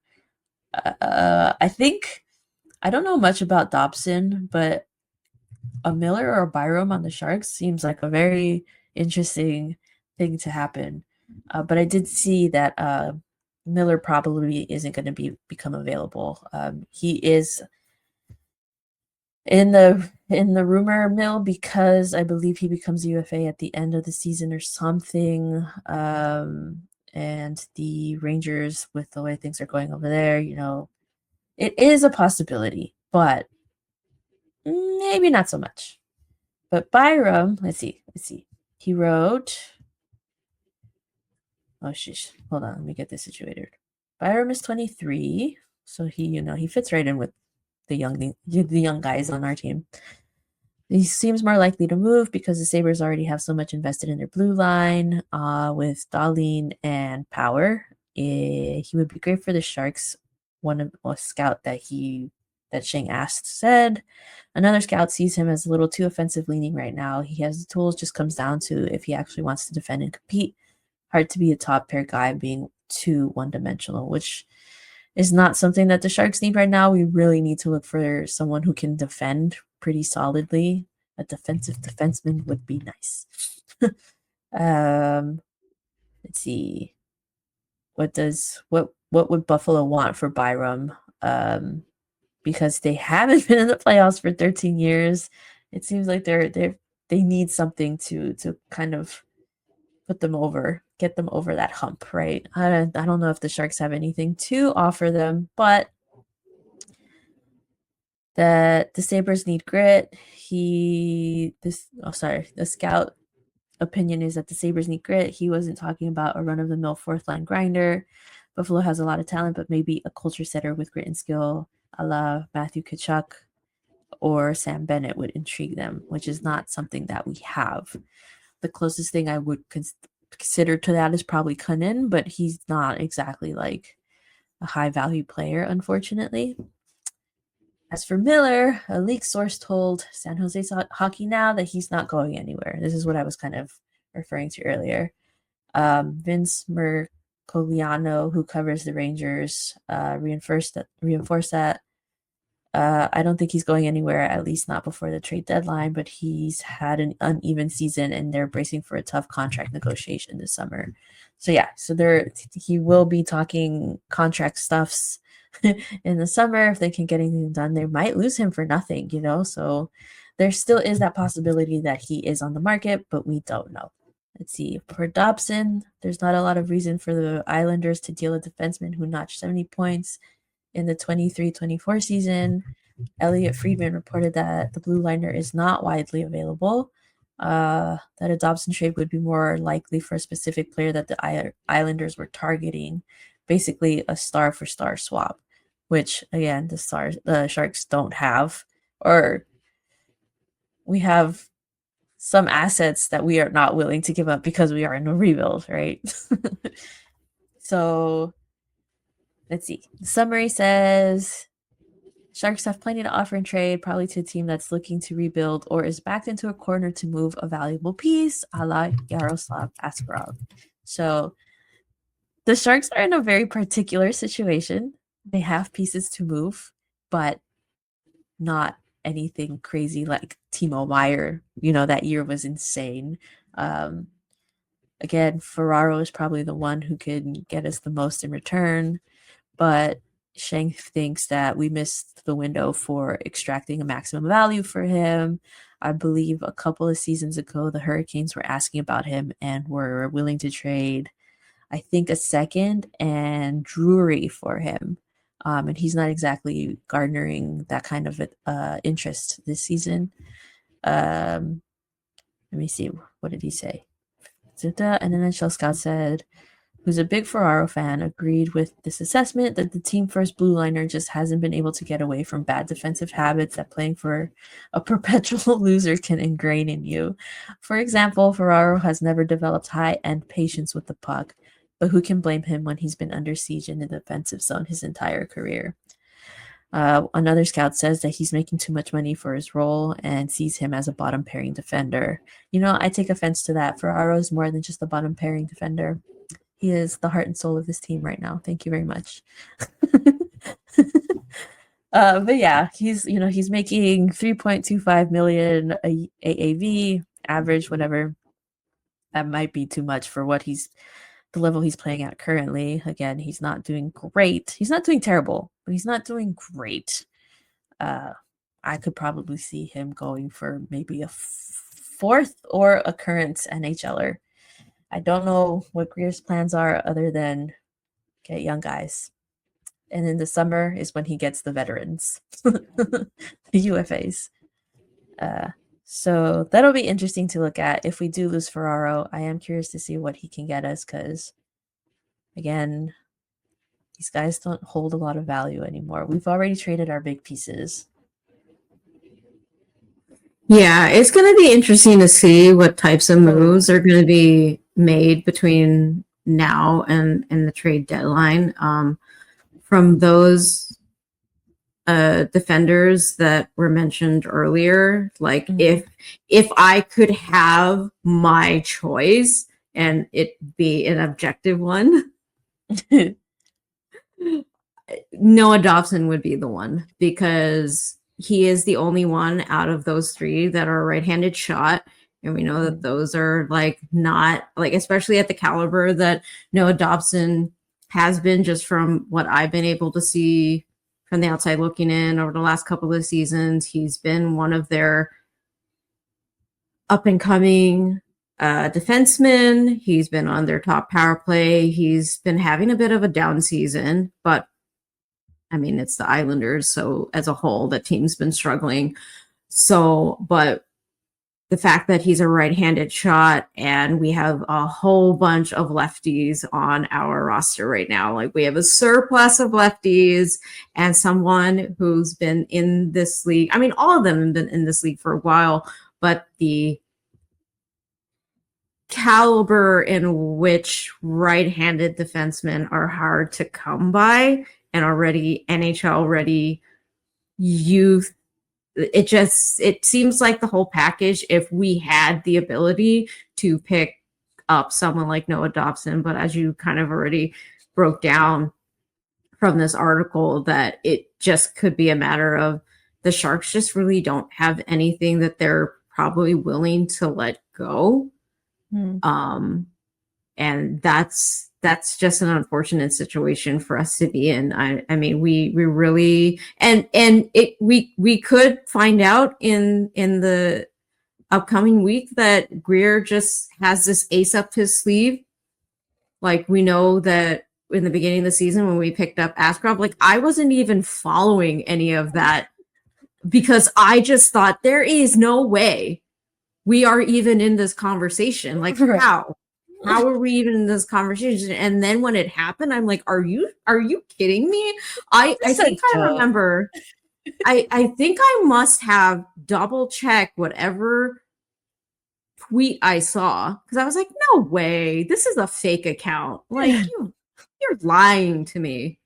I don't know much about Dobson, but a Miller or a Byram on the Sharks seems like a very interesting thing to happen. But I did see that Miller probably isn't going to become available. He is in the rumor mill because I believe he becomes UFA at the end of the season or something. And the Rangers, with the way things are going over there, it is a possibility, but maybe not so much. But Byram, let's see. He wrote. Oh sheesh! Hold on, let me get this situated. Byram is 23, so he fits right in with the young guys on our team. He seems more likely to move because the Sabres already have so much invested in their blue line with Dahlin and Power. He would be great for the Sharks. A scout that Shane asked said. Another scout sees him as a little too offensive leaning right now. He has the tools, just comes down to if he actually wants to defend and compete. Hard to be a top pair guy being too one-dimensional, which is not something that the Sharks need right now. We really need to look for someone who can defend pretty solidly. A defensive defenseman would be nice. Let's see. What would Buffalo want for Byram? Because they haven't been in the playoffs for 13 years. It seems like they need something to kind of put them over, get them over that hump, right? I don't know if the Sharks have anything to offer them, but the Sabres need grit. The scout opinion is that the Sabres need grit. He wasn't talking about a run-of-the-mill fourth-line grinder. Buffalo has a lot of talent, but maybe a culture setter with grit and skill, a la Matthew Tkachuk or Sam Bennett would intrigue them, which is not something that we have. The closest thing I would consider to that is probably Cunnin, but he's not exactly like a high value player, unfortunately. As for Miller, a leak source told San Jose Hockey Now that he's not going anywhere. This is what I was kind of referring to earlier. Vince Mercogliano, who covers the Rangers, reinforced that. I don't think he's going anywhere, at least not before the trade deadline, but he's had an uneven season and they're bracing for a tough contract negotiation this summer. So yeah, he will be talking contract stuffs in the summer. If they can get anything done, they might lose him for nothing, so there still is that possibility that he is on the market, but we don't know. Let's see. For Dobson, there's not a lot of reason for the Islanders to deal a defenseman who notched 70 points in the 23-24 season. Elliot Friedman reported that the blue liner is not widely available, that a Dobson trade would be more likely for a specific player that the Islanders were targeting, basically a star-for-star swap, which, again, the Sharks don't have, or we have some assets that we are not willing to give up because we are in a rebuild, right? So let's see. The summary says Sharks have plenty to offer in trade, probably to a team that's looking to rebuild or is backed into a corner to move a valuable piece, a la Yaroslav Askarov. So the Sharks are in a very particular situation. They have pieces to move, but not anything crazy like Timo Meier. That year was insane. Again, Ferraro is probably the one who can get us the most in return, but Sheng thinks that we missed the window for extracting a maximum value for him. I believe a couple of seasons ago, the Hurricanes were asking about him and were willing to trade, I think, a second and Drury for him. And he's not exactly garnering that kind of interest this season. Let me see. What did he say? An NHL scout said, who's a big Ferraro fan, agreed with this assessment that the team first blue liner just hasn't been able to get away from bad defensive habits that playing for a perpetual loser can ingrain in you. For example, Ferraro has never developed high-end patience with the puck, but who can blame him when he's been under siege in the defensive zone his entire career? Another scout says that he's making too much money for his role and sees him as a bottom pairing defender. I take offense to that. Ferraro is more than just a bottom pairing defender. He is the heart and soul of this team right now. Thank you very much. But yeah, he's making $3.25 million AAV average, whatever. That might be too much for the level he's playing at currently. Again, he's not doing great. He's not doing terrible, but he's not doing great. I could probably see him going for maybe a fourth or a current NHLer. I don't know what Greer's plans are other than get young guys. And in the summer is when he gets the veterans, the UFAs. So that'll be interesting to look at. If we do lose Ferraro, I am curious to see what he can get us because, again, these guys don't hold a lot of value anymore. We've already traded our big pieces. Yeah, it's going to be interesting to see what types of moves are going to be made between now and the trade deadline. From those defenders that were mentioned earlier, like if I could have my choice and it be an objective one, Noah Dobson would be the one because he is the only one out of those three that are right-handed shot. And we know that those are not especially at the caliber that Noah Dobson has been, just from what I've been able to see from the outside looking in over the last couple of seasons. He's been one of their up and coming defensemen. He's been on their top power play. He's been having a bit of a down season, but I mean, it's the Islanders. So as a whole, the team's been struggling. So, but the fact that he's a right-handed shot, and we have a whole bunch of lefties on our roster right now. Like, we have a surplus of lefties, and someone who's been in this league. I mean, all of them have been in this league for a while, but the caliber in which right-handed defensemen are hard to come by, and already NHL ready youth, it seems like the whole package, if we had the ability to pick up someone like Noah Dobson, but as you kind of already broke down from this article, that it just could be a matter of the Sharks just really don't have anything that they're probably willing to let go. And that's just an unfortunate situation for us to be in. I mean, we really, and we could find out in the upcoming week that Greer just has this ace up his sleeve. Like, we know that in the beginning of the season when we picked up Askarov, like, I wasn't even following any of that because I just thought there is no way we are even in this conversation. Like, how are we even in this conversation? And then when it happened, I'm like, are you kidding me? I think I remember, I think I must have double checked whatever tweet I saw, because I was like, no way, this is a fake account. Like, you're lying to me.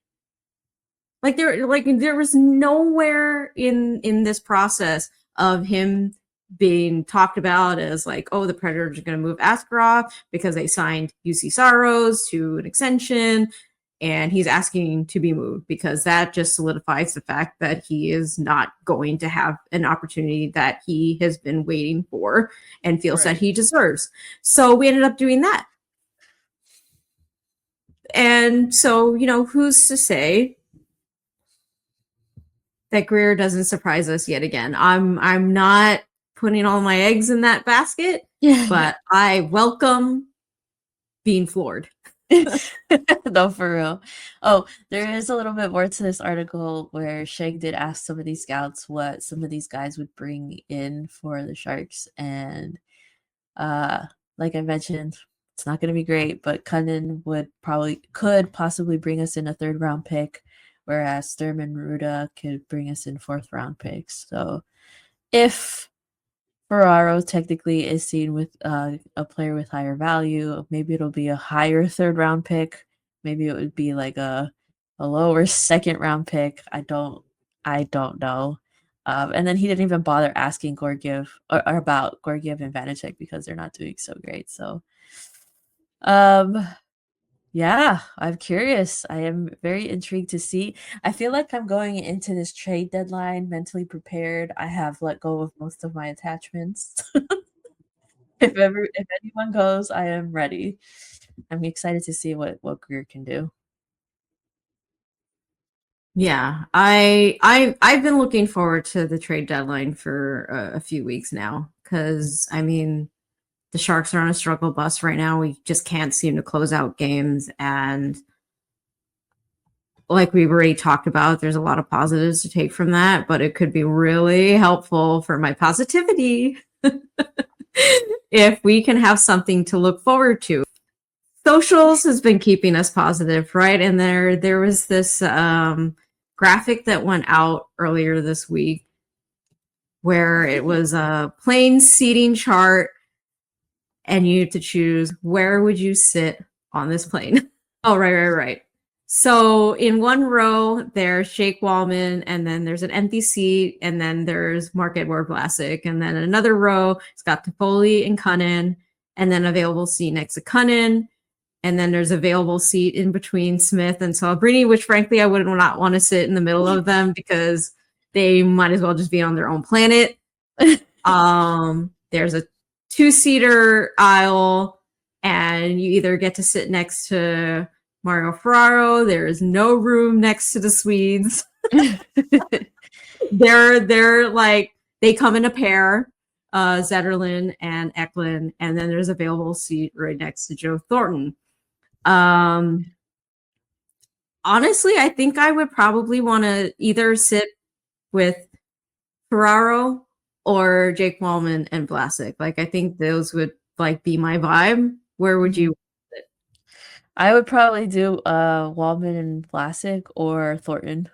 Like, there was nowhere in this process of him being talked about as like, oh, the Predators are going to move Askarov because they signed UC Saros to an extension, and he's asking to be moved because that just solidifies the fact that he is not going to have an opportunity that he has been waiting for and feels that he deserves. So we ended up doing that. And so, who's to say that Greer doesn't surprise us yet again? I'm not putting all my eggs in that basket, but I welcome being floored. No, for real. Oh, there is a little bit more to this article where Sheg did ask some of these scouts what some of these guys would bring in for the Sharks, and like I mentioned, it's not going to be great, but Cunnin could possibly bring us in a 3rd round pick, whereas Sturm and Ruda could bring us in 4th round picks. So if Ferraro technically is seen with a player with higher value, maybe it'll be a higher 3rd round pick. Maybe it would be like a lower 2nd round pick. I don't know. And then he didn't even bother asking Georgiev or about Georgiev and Vanacek because they're not doing so great. So, yeah, I'm curious. I am very intrigued to see. I feel like I'm going into this trade deadline mentally prepared. I have let go of most of my attachments. If anyone goes, I am ready. I'm excited to see what Greer can do. Yeah, I've been looking forward to the trade deadline for a few weeks now, because I mean, the Sharks are on a struggle bus right now. We just can't seem to close out games, and like we've already talked about, there's a lot of positives to take from that, but it could be really helpful for my positivity if we can have something to look forward to. Socials has been keeping us positive, right? And there was this graphic that went out earlier this week where it was a plain seating chart, and you had to choose where would you sit on this plane. Oh, right. So in one row, there's Jake Wallman, and then there's an empty seat, and then there's Mark-Edouard Vlasic, and then another row, it's got Toffoli and Cunnin, and then available seat next to Cunnin, and then there's available seat in between Smith and Celebrini, which frankly I would not want to sit in the middle of them because they might as well just be on their own planet. There's a 2-seater aisle, and you either get to sit next to Mario Ferraro. There is no room next to the Swedes. they're like, they come in a pair, Zetterlund and Eklund, and then there's available seat right next to Joe Thornton. Honestly, I think I would probably want to either sit with Ferraro or Jake Wallman and Vlasic. Like I think those would like be my vibe. Where would you? I would probably do Wallman and Vlasic or Thornton.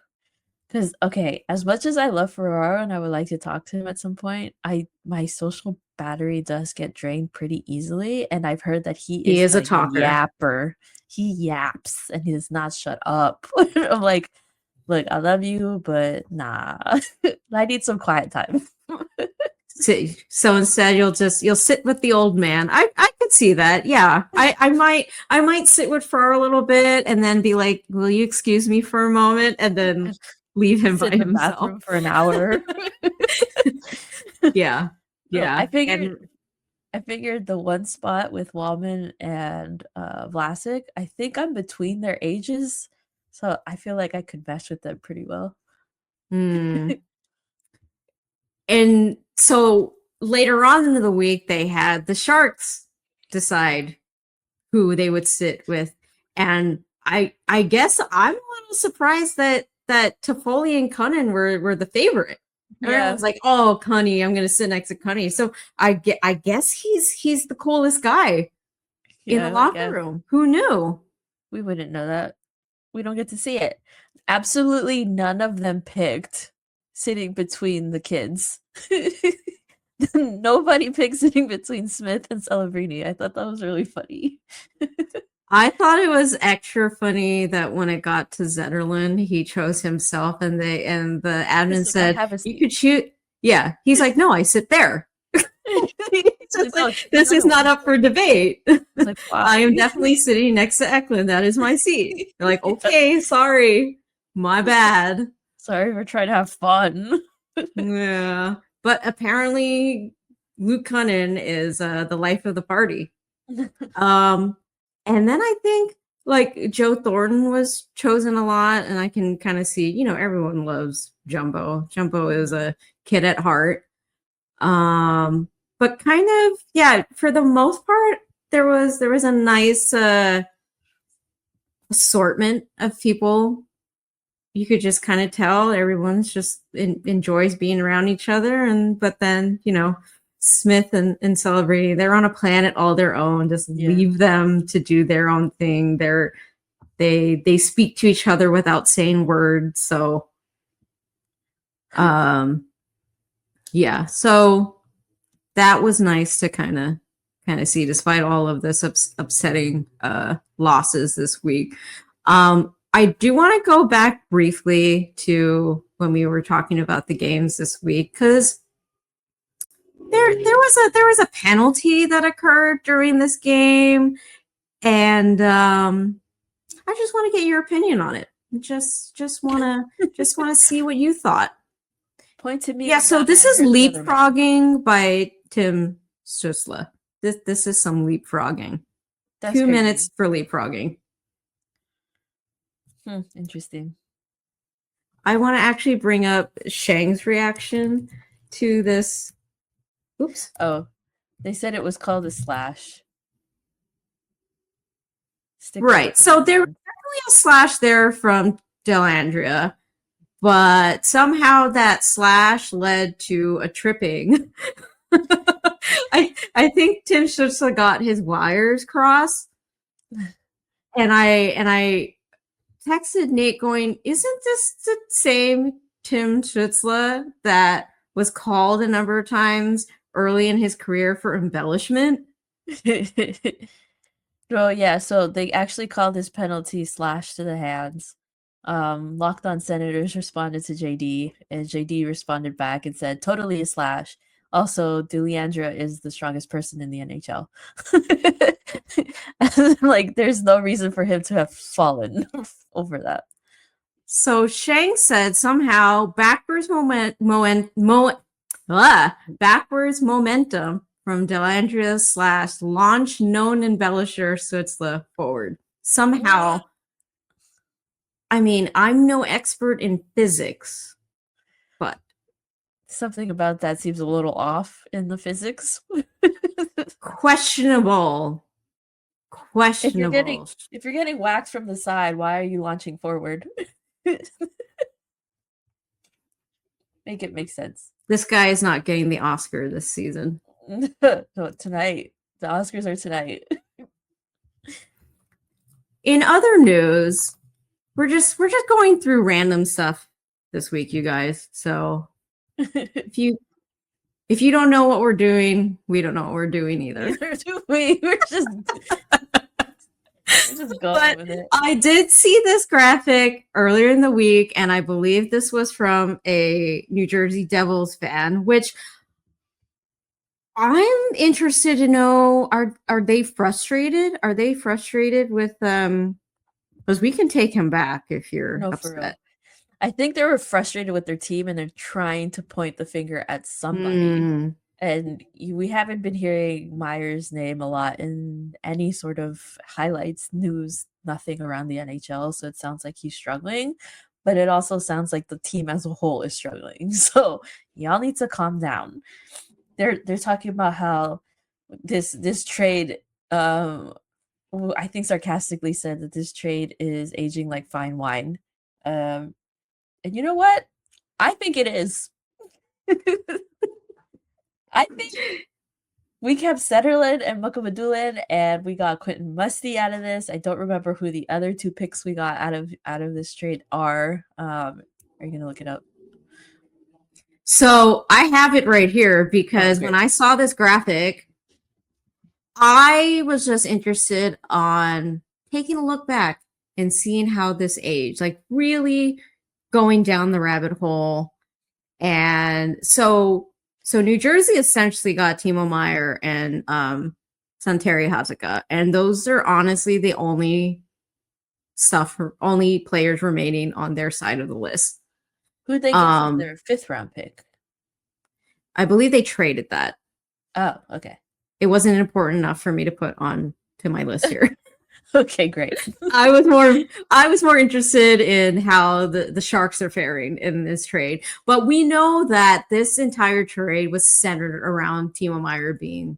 Because okay, as much as I love Ferraro and I would like to talk to him at some point, my social battery does get drained pretty easily, and I've heard that he Is a a talker. yapper. He yaps and he does not shut up. I'm like, look, I love you, but nah, I need some quiet time. So instead you'll sit with the old man. I could see that. Yeah. I might sit with Fur a little bit and then be like, will you excuse me for a moment? And then leave him by Sit in the himself bathroom for an hour. Yeah. Yeah. I figured the one spot with Wallman and Vlasic, I think I'm between their ages. So I feel like I could mesh with them pretty well. And so later on in the week, they had the Sharks decide who they would sit with. And I guess I'm a little surprised that Toffoli and Cunnin were the favorite. Everyone's like, oh, Cunny, I'm gonna sit next to Cunny. So I guess he's the coolest guy in the locker room. Who knew? We wouldn't know that. We don't get to see it. Absolutely none of them picked sitting between the kids. Nobody picked sitting between Smith and Celebrini. I thought that was really funny. I thought it was extra funny that when it got to Zetterlund, he chose himself, and the admin said you could shoot. Yeah, he's like, no, I sit there. This is not up for debate. Like, I am definitely sitting next to Eklund. That is my seat. They're like, okay, sorry, my bad. Sorry, we're trying to have fun. Yeah, but apparently Luke Cunnin is the life of the party. And then I think like Joe Thornton was chosen a lot, and I can kind of see, everyone loves Jumbo. Jumbo is a kid at heart. But kind of, yeah, for the most part, there was a nice assortment of people. You could just kind of tell everyone's just enjoys being around each other. But then, Smith and Celebrity, they're on a planet all their own. Just leave them to do their own thing. They speak to each other without saying words. So, yeah. So that was nice to kind of see, despite all of this upsetting losses this week. I do want to go back briefly to when we were talking about the games this week, because there was a penalty that occurred during this game, and I just want to get your opinion on it. Just want to see what you thought. Point to me. Yeah, so this is leapfrogging by Tim Stutzla. This is some leapfrogging. That's 2 minutes for leapfrogging. Interesting. I want to actually bring up Shang's reaction to this. Oops. Oh, they said it was called a slash. Right. So there was definitely a slash there from Delandria, but somehow that slash led to a tripping. I think Tim Stutzla got his wires crossed, and I texted Nate going, isn't this the same Tim Stutzla that was called a number of times early in his career for embellishment? Well, yeah, so they actually called this penalty slash to the hands. Locked On Senators responded to JD, and JD responded back and said, totally a slash. Also, DeLeandra is the strongest person in the NHL. Like, there's no reason for him to have fallen over that. So Shang said somehow backwards momentum from Delandria slash launch known embellisher Stutzla forward. Somehow, I mean, I'm no expert in physics, but something about that seems a little off in the physics. Questionable. If you're getting whacked from the side, why are you launching forward? Make it make sense. This guy is not getting the Oscar this season. No, tonight. The Oscars are tonight. In other news, we're just going through random stuff this week, you guys. So if you don't know what we're doing, we don't know what we're doing either. Neither do we. We're just going with it. I did see this graphic earlier in the week, and I believe this was from a New Jersey Devils fan, which I'm interested to know, are they frustrated? Are they frustrated with because we can take him back if you're No, for real. upset. I think they were frustrated with their team and they're trying to point the finger at somebody. And we haven't been hearing Meier's name a lot in any sort of highlights, news, nothing around the NHL. So it sounds like he's struggling, but it also sounds like the team as a whole is struggling. So y'all need to calm down. They're talking about how this trade, I think sarcastically said that this trade is aging like fine wine. And you know what? I think it is. I think we kept Sederlin and Mukamadulin, and we got Quentin Musty out of this. I don't remember who the other two picks we got out of this trade are. Are you gonna look it up? So I have it right here because when I saw this graphic, I was just interested on taking a look back and seeing how this aged, like really going down the rabbit hole. And so New Jersey essentially got Timo Meier and Santeri Hatakka, and those are honestly the only players remaining on their side of the list. Who'd they get for their 5th round pick? I believe they traded that. Oh, okay. It wasn't important enough for me to put on to my list here. Okay, great. I was more interested in how the Sharks are faring in this trade. But we know that this entire trade was centered around Timo Meier being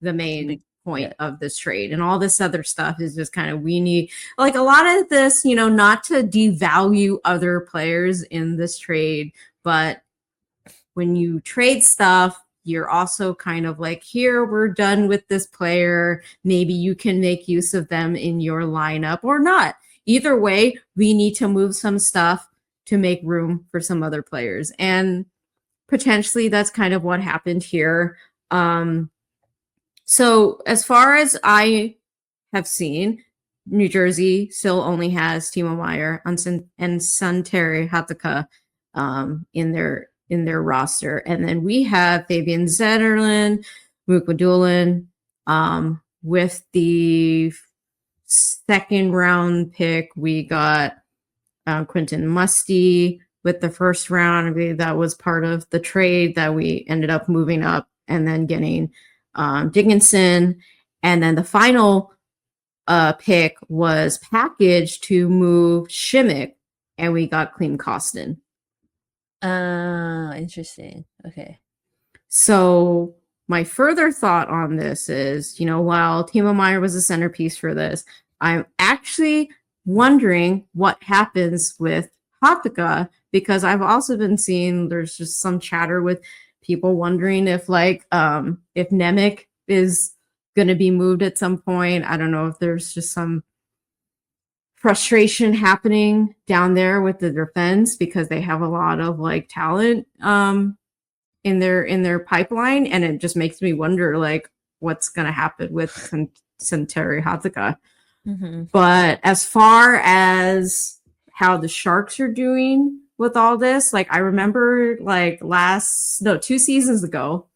the main point of this trade. And all this other stuff is just kind of, we need, like, a lot of this, not to devalue other players in this trade, but when you trade stuff, you're also kind of like, here, we're done with this player. Maybe you can make use of them in your lineup or not. Either way, we need to move some stuff to make room for some other players. And potentially that's kind of what happened here. So as far as I have seen, New Jersey still only has Timo Meier and Santeri Hatakka in their roster. And then we have Fabian Zetterlund, Mukamadulin, with the 2nd round pick, we got Quentin Musty. With the 1st round, I believe that was part of the trade that we ended up moving up and then getting Dickinson. And then the final pick was packaged to move Shimmick, and we got Clem Costin. Interesting. Okay. So my further thought on this is, while Timo Meier was a centerpiece for this, I'm actually wondering what happens with Hatakka, because I've also been seeing there's just some chatter with people wondering if Nemec is going to be moved at some point. I don't know if there's just some frustration happening down there with the defense because they have a lot of talent in their pipeline, and it just makes me wonder what's going to happen with Santeri Hatakka. Mm-hmm. But as far as how the Sharks are doing with all this, I remember 2 seasons ago,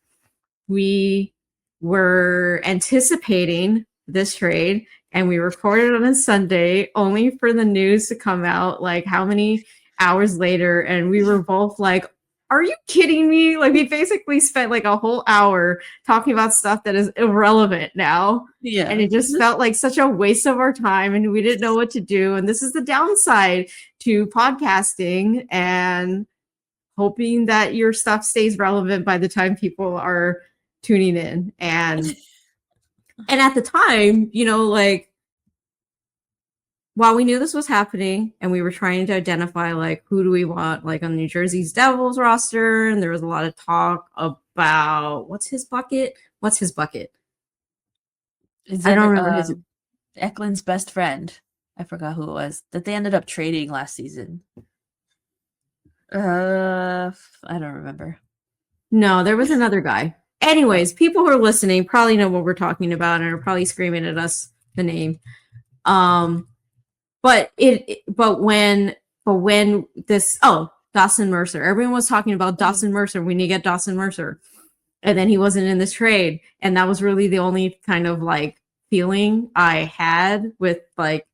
we were anticipating this trade, and we recorded on a Sunday only for the news to come out how many hours later, and we were both like, are you kidding me? We basically spent a whole hour talking about stuff that is irrelevant now. Yeah. And it just felt like such a waste of our time, and we didn't know what to do. And this is the downside to podcasting and hoping that your stuff stays relevant by the time people are tuning in. And at the time, while we knew this was happening and we were trying to identify like who do we want like on New Jersey's Devils roster, and there was a lot of talk about what's his bucket. Is I it, don't remember his. Eklund's best friend? I forgot who it was that they ended up trading last season. I don't remember. No, there was another guy. Anyways, people who are listening probably know what we're talking about and are probably screaming at us the name. But when this Dawson Mercer, everyone was talking about Dawson Mercer. We need to get Dawson Mercer, and then he wasn't in this trade, and that was really the only kind of like feeling I had with like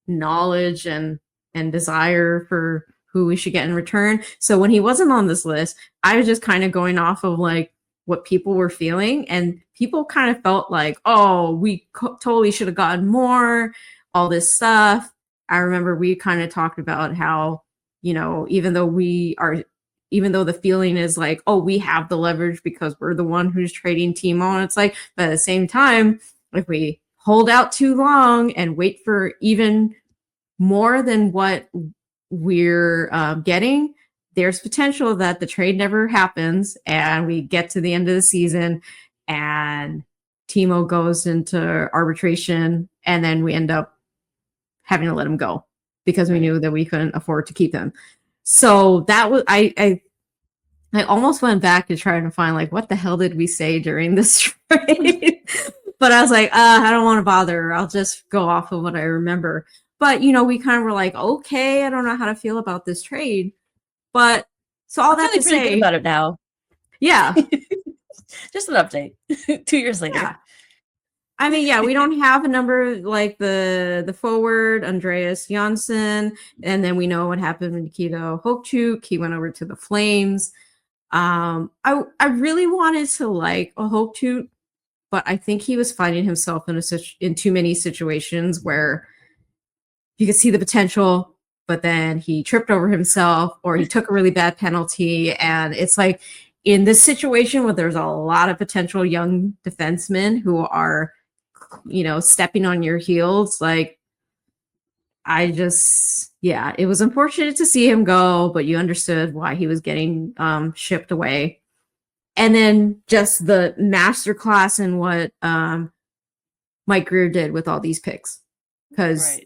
knowledge and desire for who we should get in return. So when he wasn't on this list, I was just kind of going off of like what people were feeling, and people kind of felt like, oh, we totally should have gotten more, all this stuff. I remember we kind of talked about how, you know, even though the feeling is like, oh, we have the leverage because we're the one who's trading Timo, and it's like, but at the same time, if we hold out too long and wait for even more than what we're getting, there's potential that the trade never happens and we get to the end of the season and Timo goes into arbitration, and then we end up having to let him go because we knew that we couldn't afford to keep him. So that was I almost went back to try to find like what the hell did we say during this trade. But I was like, I don't want to bother. I'll just go off of what I remember. But you know, we kind of were like, okay, I don't know how to feel about this trade. But so all I'm that to feeling pretty say good about it now. Yeah. Just an update. 2 years later. Yeah. I mean, yeah, we don't have a number like the forward, Andreas Janssen, and then we know what happened with Nikita Hokchuk. He went over to the Flames. I really wanted to like a Hokchuk, but I think he was finding himself in too many situations where you could see the potential, but then he tripped over himself or he took a really bad penalty. And it's like in this situation where there's a lot of potential young defensemen who are, you know, stepping on your heels, like it was unfortunate to see him go, but you understood why he was getting shipped away. And then just the masterclass in what Mike Greer did with all these picks. Because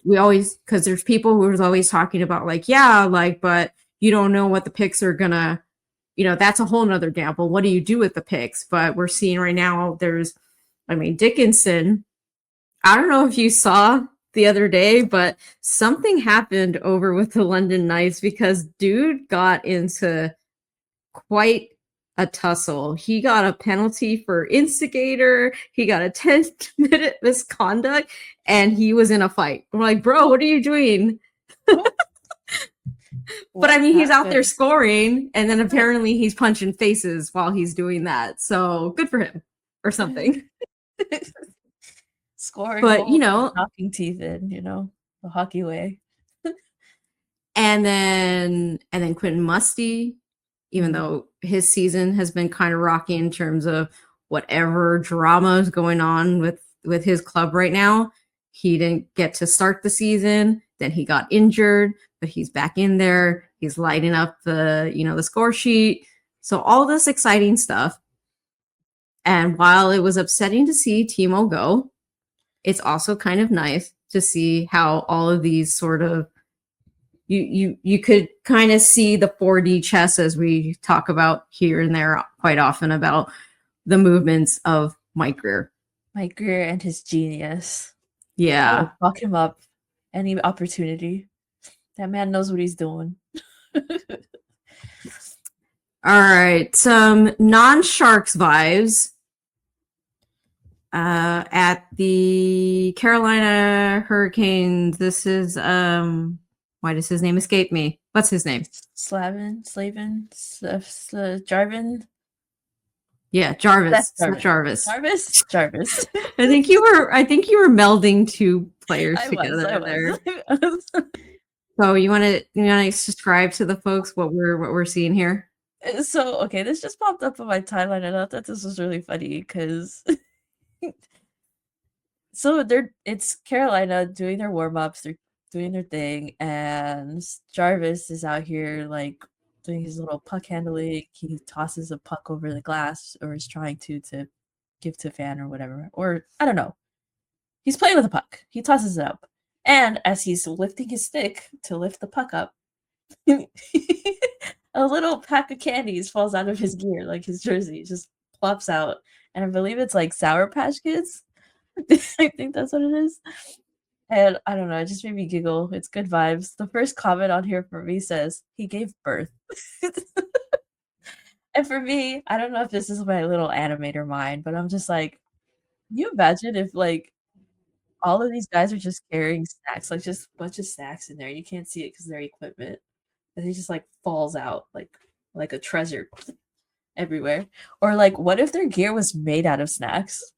there's people who are always talking about like, yeah, like, but you don't know what the picks are gonna, you know, that's a whole nother gamble. What do you do with the picks? But we're seeing right now Dickinson, I don't know if you saw the other day, but something happened over with the London Knights because dude got into quite a tussle. He got a penalty for instigator. He got a 10-minute misconduct, and he was in a fight. I'm like, bro, what are you doing? But I mean, he's out there scoring, and then apparently he's punching faces while he's doing that. So good for him, or something. Scoring, but you know, knocking teeth in, you know, the hockey way. and then Quentin Musty, even though his season has been kind of rocky in terms of whatever drama is going on with his club right now. He didn't get to start the season. Then he got injured, but he's back in there. He's lighting up the score sheet. So all this exciting stuff. And while it was upsetting to see Timo go, it's also kind of nice to see how all of these sort of you could kind of see the 4D chess as we talk about here and there quite often about the movements of Mike Greer. Mike Greer and his genius. Yeah. Lock him up. Any opportunity. That man knows what he's doing. All right. Some non-Sharks vibes. At the Carolina Hurricanes, this is why does his name escape me? What's his name? Slavin, Jarvin. Yeah, Jarvis. Jarvis. Jarvis. I think you were melding two players together there. So you want to describe to the folks what we're seeing here? So okay, this just popped up on my timeline. I thought that this was really funny because so it's Carolina doing their warm-ups. doing their thing, and Jarvis is out here like doing his little puck handling. He tosses a puck over the glass, or is trying to give to a fan or whatever, or I don't know. He's playing with a puck. He tosses it up, and as he's lifting his stick to lift the puck up, a little pack of candies falls out of his gear, like his jersey, just plops out, and I believe it's like Sour Patch Kids. I think that's what it is. And I don't know, it just made me giggle. It's good vibes. The first comment on here for me says, he gave birth. And for me, I don't know if this is my little animator mind, but I'm just like, can you imagine if like all of these guys are just carrying snacks, like just a bunch of snacks in there. You can't see it because they're equipment. And he just like falls out like a treasure everywhere. Or like, what if their gear was made out of snacks?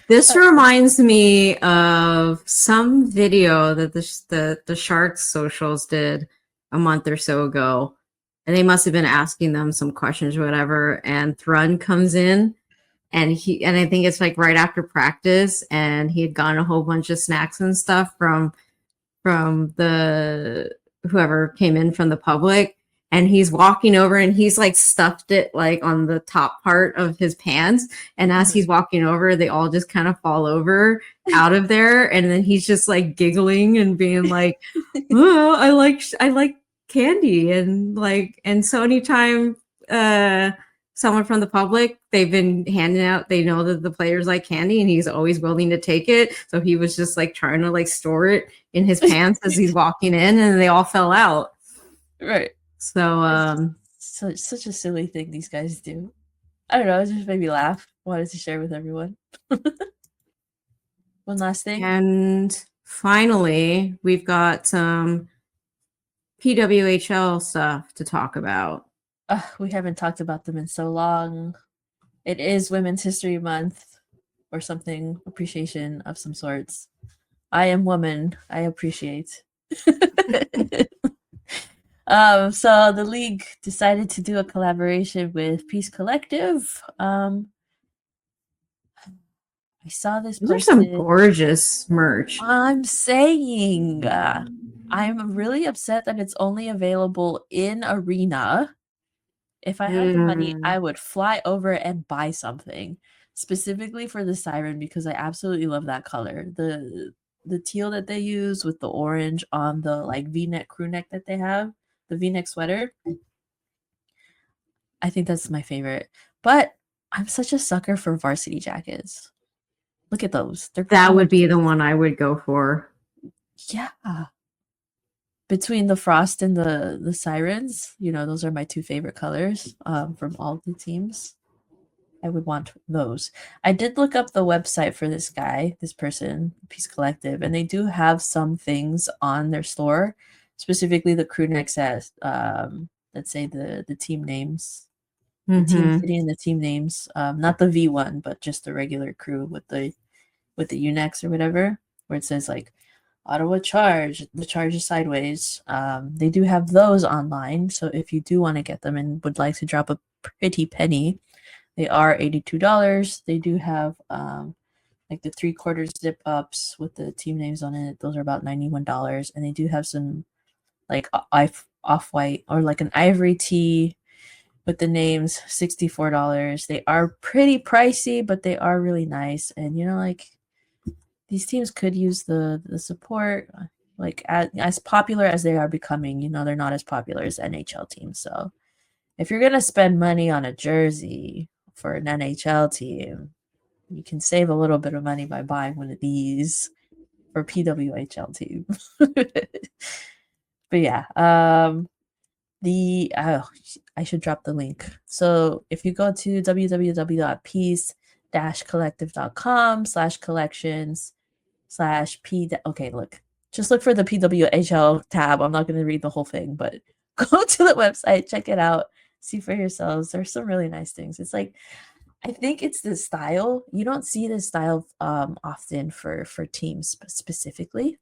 This reminds me of some video that the Sharks socials did a month or so ago. And they must have been asking them some questions or whatever. And Thrun comes in and I think it's like right after practice, and he had gotten a whole bunch of snacks and stuff from the whoever came in from the public. And he's walking over and he's like stuffed it like on the top part of his pants. And as he's walking over, they all just kind of fall over out of there. And then he's just like giggling and being like, oh, I like candy. And so anytime someone from the public, they've been handing out, they know that the players like candy and he's always willing to take it. So he was just like trying to like store it in his pants as he's walking in, and they all fell out. Right. So such a silly thing these guys do. I don't know, it just made me laugh. Wanted to share with everyone. One last thing. And finally, we've got some PWHL stuff to talk about. We haven't talked about them in so long. It is Women's History Month or something, appreciation of some sorts. I am woman. I appreciate. So the league decided to do a collaboration with Peace Collective. I saw this. There's some gorgeous merch. I'm saying, I'm really upset that it's only available in Arena. If I had the money, I would fly over and buy something specifically for the siren, because I absolutely love that color. The teal that they use with the orange on the like V-neck crew neck that they have, the V-neck sweater. I think that's my favorite. But I'm such a sucker for varsity jackets. Look at those. That would be the one I would go for. Yeah. Between the frost and the sirens, you know, those are my two favorite colors from all the teams. I would want those. I did look up the website for this person, Peace Collective, and they do have some things on their store, specifically the crew necks that say the team names, the team city and the team names. Not the V one, but just the regular crew with the U-necks or whatever, where it says like Ottawa Charge, the Charge is sideways. They do have those online, so if you do want to get them and would like to drop a pretty penny, they are $82. They do have like the 3/4 zip ups with the team names on it. Those are about $91, and they do have some like off-white or like an ivory tee with the names, $64. They are pretty pricey, but they are really nice. And you know, like, these teams could use the support. Like as popular as they are becoming, you know, they're not as popular as NHL teams. So if you're gonna spend money on a jersey for an NHL team, you can save a little bit of money by buying one of these for PWHL team. But yeah, I should drop the link. So if you go to www.peace-collective.com/collections/p. Okay, look, just look for the PWHL tab. I'm not going to read the whole thing, but go to the website, check it out, see for yourselves. There's some really nice things. It's like, I think it's the style. You don't see this style often for teams specifically,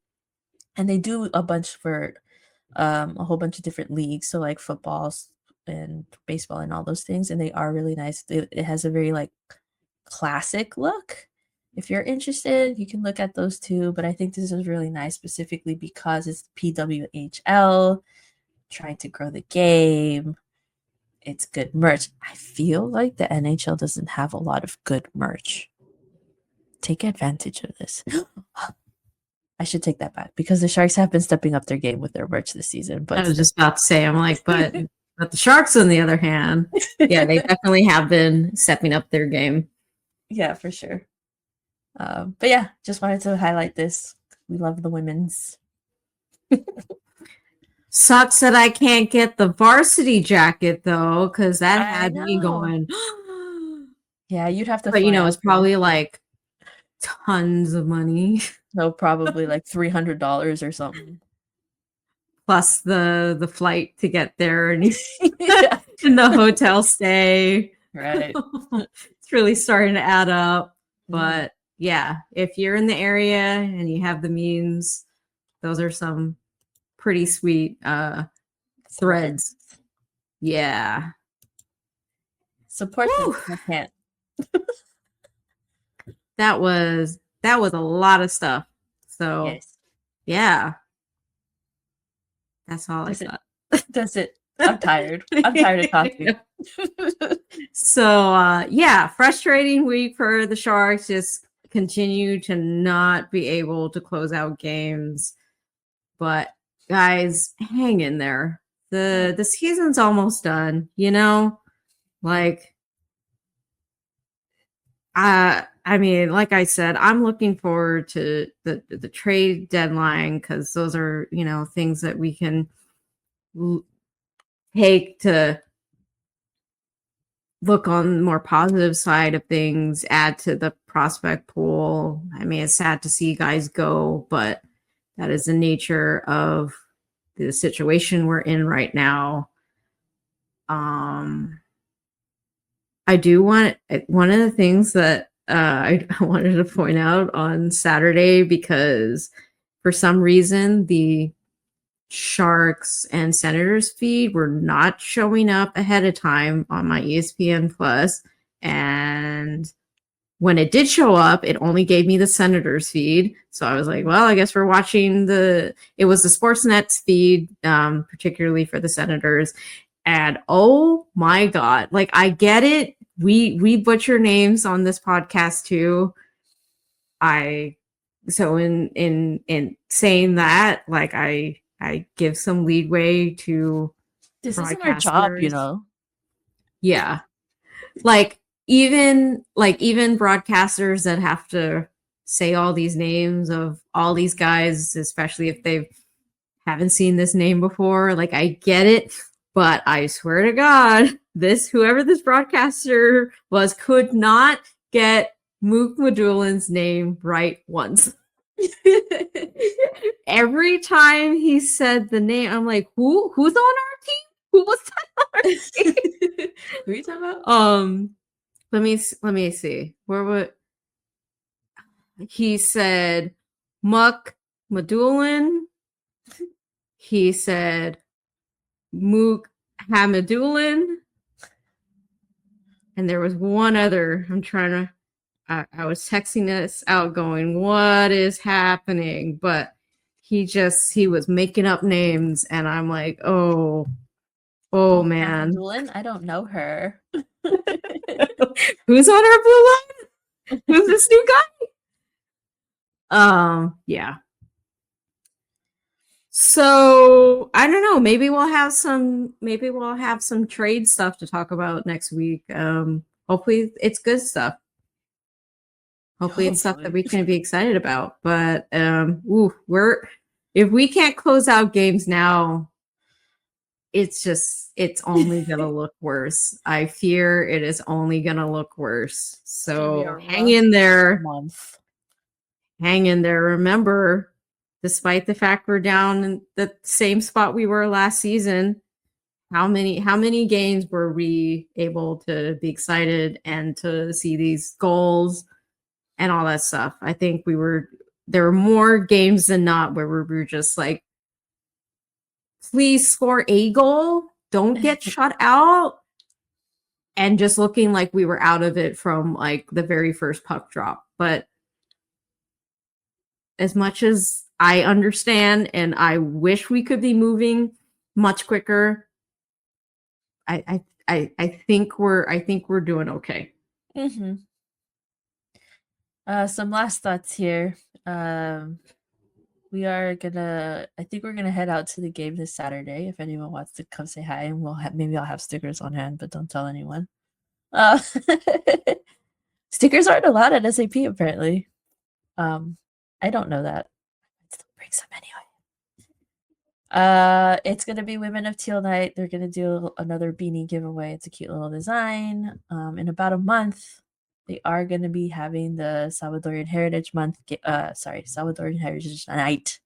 and they do a bunch for a whole bunch of different leagues, so like football and baseball and all those things, and they are really nice. It has a very like classic look. if you're interested, you can look at those two. But I think this is really nice specifically because it's PWHL, trying to grow the game. It's good merch. I feel like the NHL doesn't have a lot of good merch. Take advantage of this. I should take that back because the Sharks have been stepping up their game with their merch this season. But I was just about to say, I'm like, but the Sharks, on the other hand, yeah, they definitely have been stepping up their game. Yeah, for sure. But yeah, just wanted to highlight this. We love the women's. Sucks that I can't get the varsity jacket though, because that I had me know. going. Yeah, you'd have to. But fly it's out probably like tons of money. no, probably like $300 or something. Plus the flight to get there and Yeah, and the hotel stay. right. It's really starting to add up. But yeah, if you're in the area and you have the means, those are some pretty sweet threads. Yeah. Support Woo. them. I can't. That was a lot of stuff. So Yes. yeah. That's all That's I it. thought. That's it. I'm tired. I'm tired of talking. So yeah, frustrating week for the Sharks. Just continue to not be able to close out games. But guys, hang in there. The season's almost done, Like I mean, like I said, I'm looking forward to the trade deadline because those are, things that we can take to look on the more positive side of things, add to the prospect pool. I mean, it's sad to see guys go, but that is the nature of the situation we're in right now. I do want one of the things that I wanted to point out on Saturday, because for some reason the Sharks and Senators feed were not showing up ahead of time on my ESPN Plus, and when it did show up, it only gave me the Senators feed. So I was like, well, I guess we're watching it was the Sportsnet feed, particularly for the Senators. And oh my God, like I get it. We butcher names on this podcast too. So in saying that, like I give some leadway to This isn't our job, Yeah. Like even broadcasters that have to say all these names of all these guys, especially if they haven't seen this name before, like I get it, but I swear to God, whoever this broadcaster was could not get Mook Madulin's name right once. Every time he said the name, I'm like, who's on our team? Who was that on our team? Who are you talking about? Let me see. Where would he said Muck Madulin? He said Mook Hamadulin. And there was one other. I'm trying to I was texting this out going, what is happening? But he was making up names, and I'm like, oh man. Doolin? I don't know her. Who's on our blue line? Who's this new guy? Yeah. So I don't know. Maybe we'll have some trade stuff to talk about next week. Hopefully it's good stuff. Hopefully it's stuff that we can be excited about. But if we can't close out games now, it's only gonna look worse. I fear it is only gonna look worse. So hang in there. Hang in there. Remember, despite the fact we're down in the same spot we were last season, how many games were we able to be excited and to see these goals and all that stuff? I think there were more games than not where we were just like, please score a goal, don't get shut out, and just looking like we were out of it from like the very first puck drop. But as much as I understand and I wish we could be moving much quicker, I think we're doing okay. Mm-hmm. Some last thoughts here. I think we're gonna head out to the game this Saturday. If anyone wants to come say hi, and maybe I'll have stickers on hand, but don't tell anyone. Stickers aren't allowed at SAP apparently. I don't know that. I'd still bring some anyway. It's gonna be Women of Teal Night. They're gonna do another beanie giveaway. It's a cute little design. In about a month, they are gonna be having the Salvadorian Heritage Salvadorian Heritage Night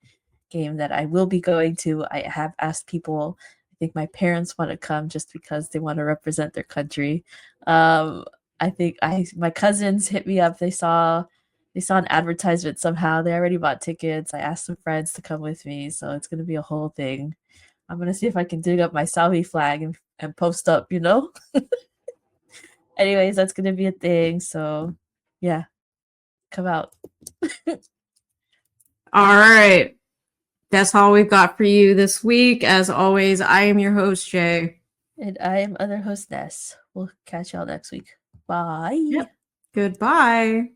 game that I will be going to. I have asked people. I think my parents want to come just because they want to represent their country. My cousins hit me up. They saw an advertisement somehow. They already bought tickets. I asked some friends to come with me, so it's gonna be a whole thing. I'm gonna see if I can dig up my Salvi flag and post up, Anyways, that's gonna be a thing. So yeah. Come out. All right. That's all we've got for you this week. As always, I am your host, Jay. And I am other host Ness. We'll catch y'all next week. Bye. Yep. Goodbye.